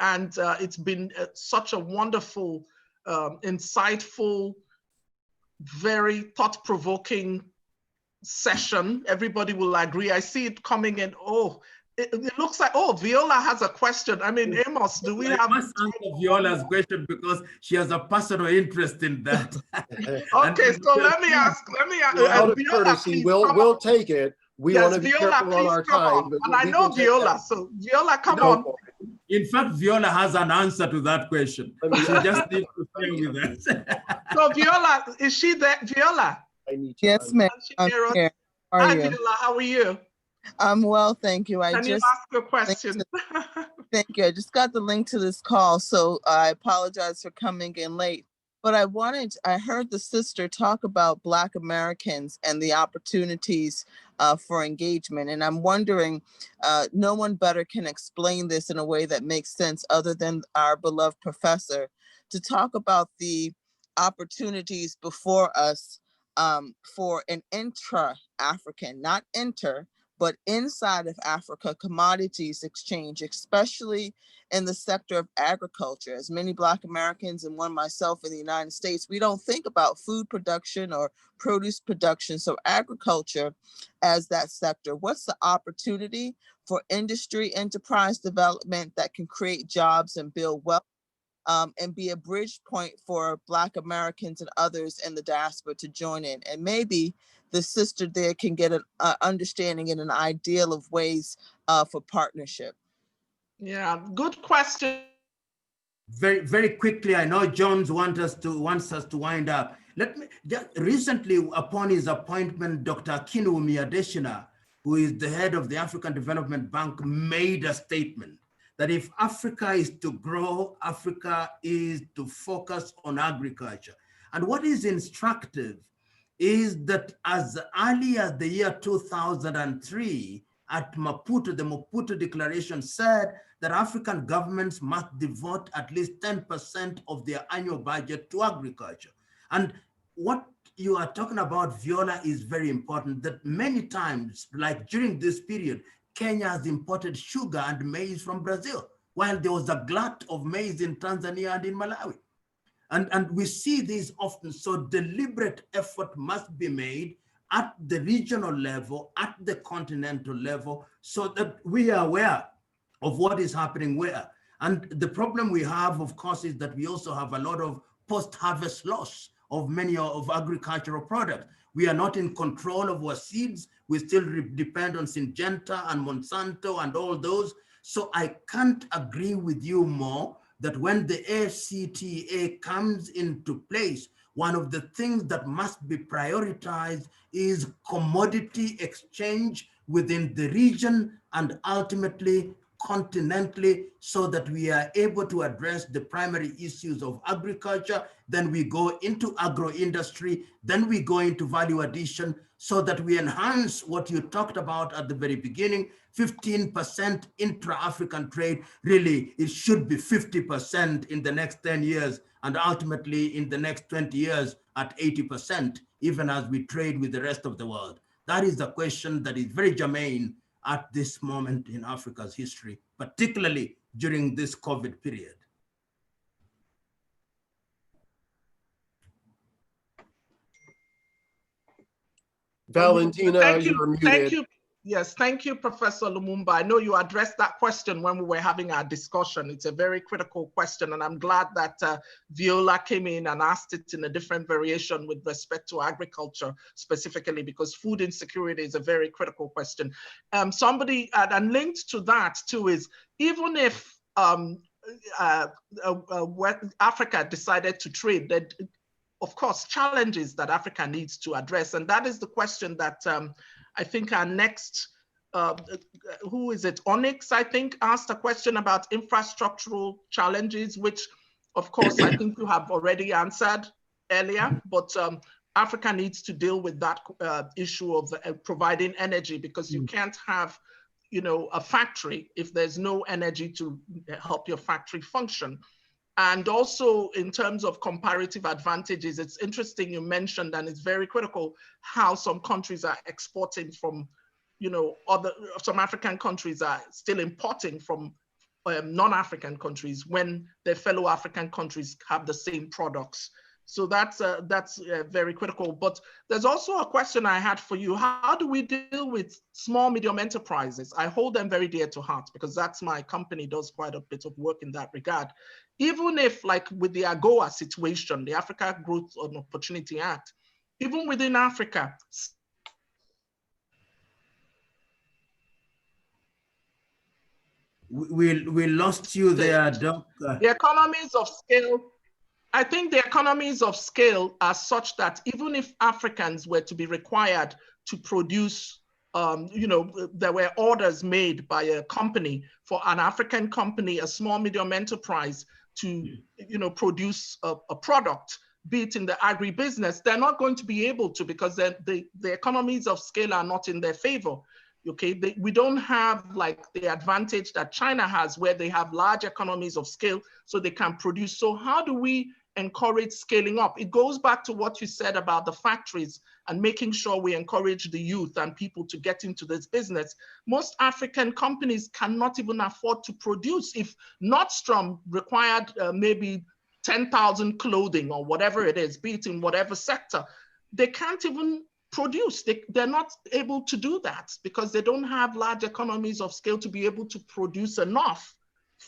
And it's been such a wonderful, insightful, very thought-provoking session. Everybody will agree. I see it coming in. Oh, it looks like, oh, Viola has a question. I mean, Amos, do we have? I must answer Viola's question because she has a personal interest in that. Okay, so let me ask. Out of courtesy, we'll take it. We want to be Viola, careful on our time. And I know Viola, so Viola, come on. In fact, Viola has an answer to that question. She just needs to stay with us. So Viola, is she there? Viola? Yes, ma'am. I'm here. Hi, Viola, how are you? I'm well, thank you. Can you ask a question? Thank you. I just got the link to this call, so I apologize for coming in late. But I heard the sister talk about Black Americans and the opportunities for engagement. And I'm wondering, no one better can explain this in a way that makes sense other than our beloved professor, to talk about the opportunities before us for an intra-African, not inter, but inside of Africa, commodities exchange, especially in the sector of agriculture. As many Black Americans and one myself in the United States, we don't think about food production or produce production. So agriculture as that sector, what's the opportunity for industry enterprise development that can create jobs and build wealth and be a bridge point for Black Americans and others in the diaspora to join in. And maybe the sister there can get an understanding and an ideal of ways for partnership. Yeah, good question. Very, very quickly, I know Jones wants us to wind up. Let me just recently, upon his appointment, Dr. Akinwumi Adesina, who is the head of the African Development Bank, made a statement that if Africa is to grow, Africa is to focus on agriculture. And what is instructive is that as early as the year 2003, at Maputo, the Maputo Declaration said that African governments must devote at least 10% of their annual budget to agriculture. And what you are talking about, Viola, is very important, that many times, like during this period, Kenya has imported sugar and maize from Brazil, while there was a glut of maize in Tanzania and in Malawi. And we see this often, so deliberate effort must be made at the regional level, at the continental level, so that we are aware of what is happening where. And the problem we have, of course, is that we also have a lot of post-harvest loss of many of agricultural products. We are not in control of our seeds. We still depend on Syngenta and Monsanto and all those. So I can't agree with you more that when the AFCTA comes into place, one of the things that must be prioritized is commodity exchange within the region and ultimately continentally, so that we are able to address the primary issues of agriculture. Then we go into agro-industry, then we go into value addition, so that we enhance what you talked about at the very beginning, 15% intra-African trade. Really, it should be 50% in the next 10 years, and ultimately in the next 20 years at 80%, even as we trade with the rest of the world. That is the question that is very germane at this moment in Africa's history, particularly during this COVID period. Valentina, Thank you. you're muted. Thank you. Yes, thank you, Professor Lumumba. I know you addressed that question when we were having our discussion. It's a very critical question, and I'm glad that Viola came in and asked it in a different variation with respect to agriculture specifically, because food insecurity is a very critical question. Somebody, and linked to that too, is even if Africa decided to trade, that of course, challenges that Africa needs to address. And that is the question that I think our next, who is it? Onyx, I think, asked a question about infrastructural challenges, which of course, I think you have already answered earlier, but Africa needs to deal with that issue of providing energy, because you can't have, you know, a factory if there's no energy to help your factory function. And also in terms of comparative advantages, it's interesting you mentioned, and it's very critical, how some countries are exporting from, you know, some African countries are still importing from non-African countries when their fellow African countries have the same products. So that's very critical. But there's also a question I had for you. How do we deal with small, medium enterprises? I hold them very dear to heart, because that's my company does quite a bit of work in that regard. Even if, like with the AGOA situation, the Africa Growth and Opportunity Act, even within Africa. We lost you there, Doc. The economies of scale, I think the economies of scale are such that even if Africans were to be required to produce, you know, there were orders made by a company for an African company, a small, medium enterprise, to, you know, produce a product, be it in the agribusiness, they're not going to be able to, because the economies of scale are not in their favor. Okay, we don't have like the advantage that China has, where they have large economies of scale, so they can produce. So how do we encourage scaling up? It goes back to what you said about the factories and making sure we encourage the youth and people to get into this business. Most African companies cannot even afford to produce. If Nordstrom required maybe 10,000 clothing or whatever it is, be it in whatever sector, they can't even produce. They're not able to do that because they don't have large economies of scale to be able to produce enough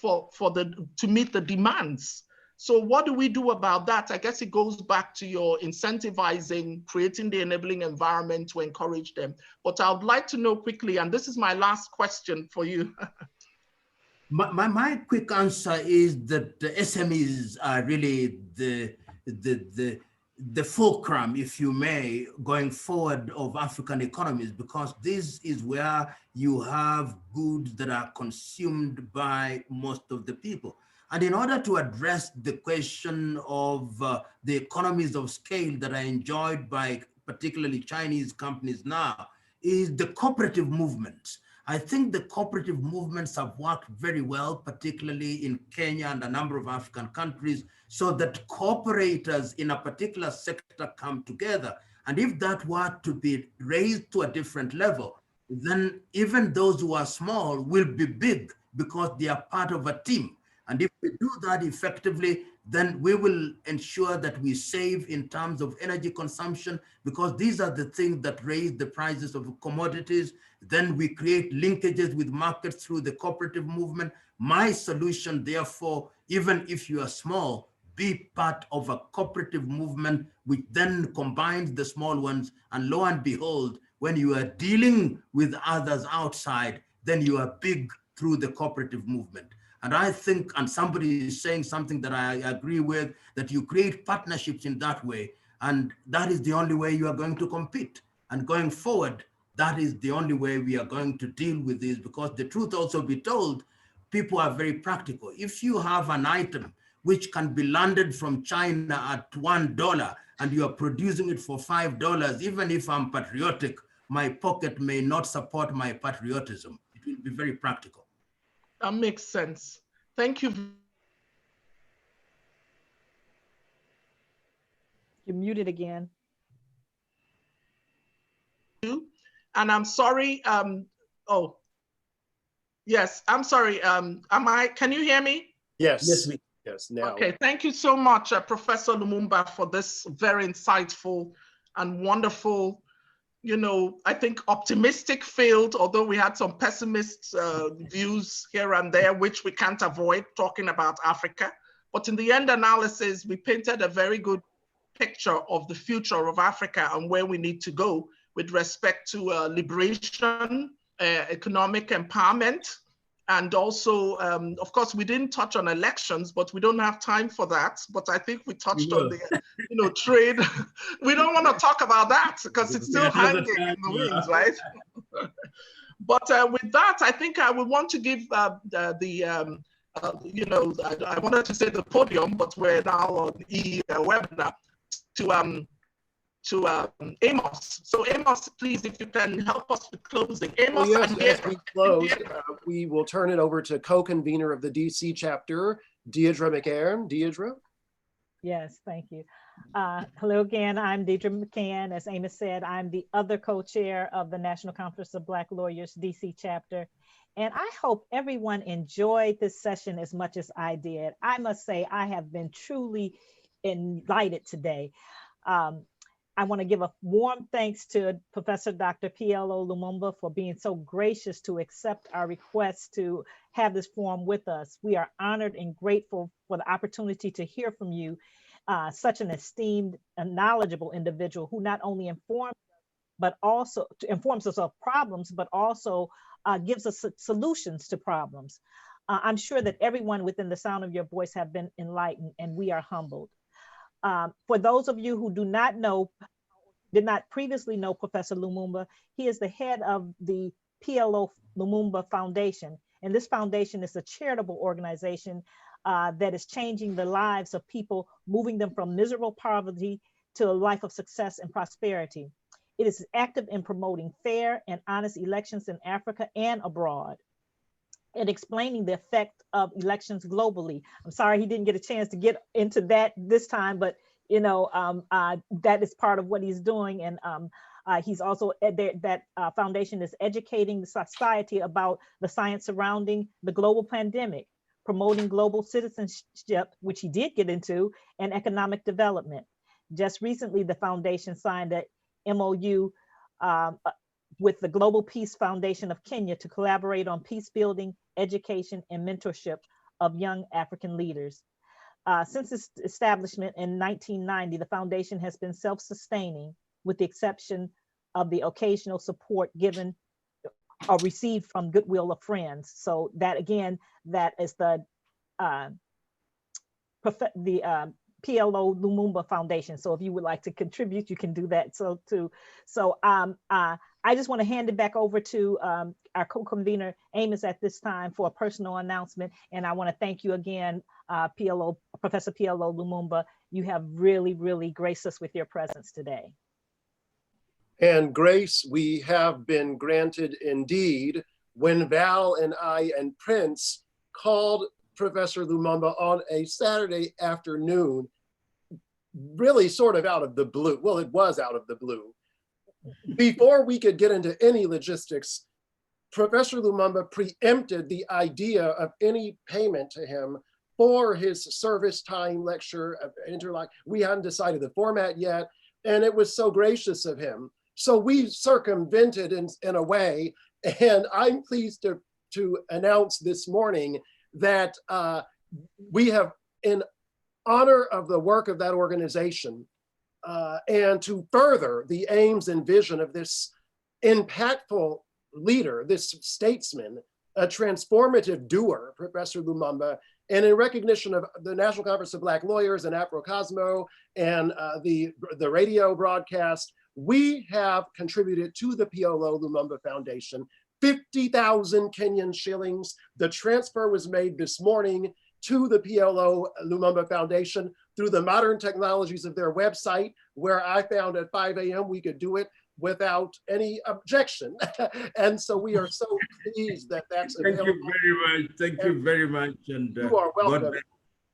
to meet the demands. So what do we do about that? I guess it goes back to your incentivizing, creating the enabling environment to encourage them. But I would like to know quickly, and this is my last question for you. My quick answer is that the SMEs are really the fulcrum, if you may, going forward of African economies, because this is where you have goods that are consumed by most of the people. And in order to address the question of the economies of scale that are enjoyed by particularly Chinese companies now, is the cooperative movements. I think the cooperative movements have worked very well, particularly in Kenya and a number of African countries, so that cooperators in a particular sector come together. And if that were to be raised to a different level, then even those who are small will be big because they are part of a team. And if we do that effectively, then we will ensure that we save in terms of energy consumption, because these are the things that raise the prices of commodities. Then we create linkages with markets through the cooperative movement. My solution, therefore, even if you are small, be part of a cooperative movement, which then combines the small ones. And lo and behold, when you are dealing with others outside, then you are big through the cooperative movement. And I think, and somebody is saying something that I agree with, that you create partnerships in that way. And that is the only way you are going to compete. And going forward, that is the only way we are going to deal with this, because the truth also be told, people are very practical. If you have an item which can be landed from China at $1 and you are producing it for $5, even if I'm patriotic, my pocket may not support my patriotism. It will be very practical. That makes sense. Thank you. You're muted again. And I'm sorry. Oh, yes, I'm sorry. Can you hear me? Yes. Yes, now. Okay, thank you so much, Professor Lumumba, for this very insightful and wonderful, I think optimistic field, although we had some pessimist views here and there, which we can't avoid talking about Africa. But in the end analysis, we painted a very good picture of the future of Africa and where we need to go with respect to liberation, economic empowerment, and also, of course, we didn't touch on elections, but we don't have time for that. But I think we touched on the, trade. We don't want to talk about that because it's still hanging in the wings, right? But with that, I think I would want to give I wanted to say the podium, but we're now on webinar to Amos. So Amos, please, if you can help us with closing. Amos, yes, as we close, we will turn it over to co-convener of the D.C. chapter, Deirdre McCann. Deirdre? Yes, thank you. Hello again, I'm Deirdre McCann. As Amos said, I'm the other co-chair of the National Conference of Black Lawyers D.C. chapter. And I hope everyone enjoyed this session as much as I did. I must say, I have been truly enlightened today. I want to give a warm thanks to Professor Dr. PLO Lumumba for being so gracious to accept our request to have this forum with us. We are honored and grateful for the opportunity to hear from you, such an esteemed and knowledgeable individual who not only informs us of problems, but also gives us solutions to problems. I'm sure that everyone within the sound of your voice have been enlightened, and we are humbled. For those of you who did not previously know Professor Lumumba, he is the head of the PLO Lumumba Foundation. And this foundation is a charitable organization that is changing the lives of people, moving them from miserable poverty to a life of success and prosperity. It is active in promoting fair and honest elections in Africa and abroad, and explaining the effect of elections globally. I'm sorry he didn't get a chance to get into that this time, but that is part of what he's doing. And he's also, that foundation is educating the society about the science surrounding the global pandemic, promoting global citizenship, which he did get into, and economic development. Just recently, the foundation signed a MOU with the Global Peace Foundation of Kenya to collaborate on peace building, education, and mentorship of young African leaders. Since its establishment in 1990, the foundation has been self-sustaining with the exception of the occasional support given or received from goodwill of friends. So that again, that is the PLO Lumumba Foundation. So if you would like to contribute, you can do that. So I just want to hand it back over to our co-convener Amos at this time for a personal announcement. And I want to thank you again, Professor PLO Lumumba. You have really, really graced us with your presence today. And grace we have been granted indeed when Val and I and Prince called Professor Lumumba on a Saturday afternoon, really sort of out of the blue. Well, it was out of the blue. Before we could get into any logistics, Professor Lumumba preempted the idea of any payment to him for his service time lecture. We hadn't decided the format yet, and it was so gracious of him. So we circumvented in a way, and I'm pleased to announce this morning that we have, in honor of the work of that organization, and to further the aims and vision of this impactful leader, this statesman, a transformative doer, Professor Lumumba, and in recognition of the National Conference of Black Lawyers and Afrocosmo and the radio broadcast, we have contributed to the PLO Lumumba Foundation 50,000 Kenyan shillings. The transfer was made this morning to the PLO Lumumba Foundation through the modern technologies of their website, where I found at 5 a.m. we could do it without any objection. And so we are so pleased that that's available. Thank you very much. Thank you very much. And you are welcome.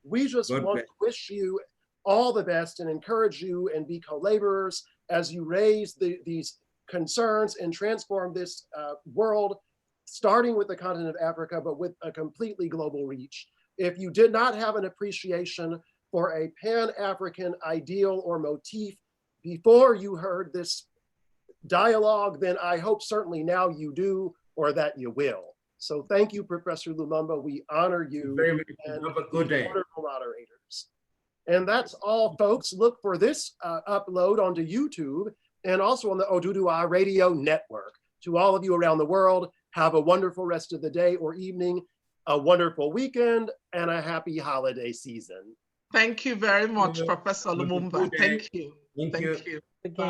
We just want to wish you all the best and encourage you and be co-laborers as you raise these concerns and transform this world, starting with the continent of Africa, but with a completely global reach. If you did not have an appreciation for a Pan-African ideal or motif before you heard this dialogue, then I hope certainly now you do, or that you will. So thank you, Professor Lumumba. We honor you. And have a good day. Wonderful moderators. And that's all, folks. Look for this upload onto YouTube and also on the Oduduwa Radio Network. To all of you around the world, have a wonderful rest of the day or evening, a wonderful weekend, and a happy holiday season. Thank you very much, Professor Lumumba. Thank you. Thank you. Again.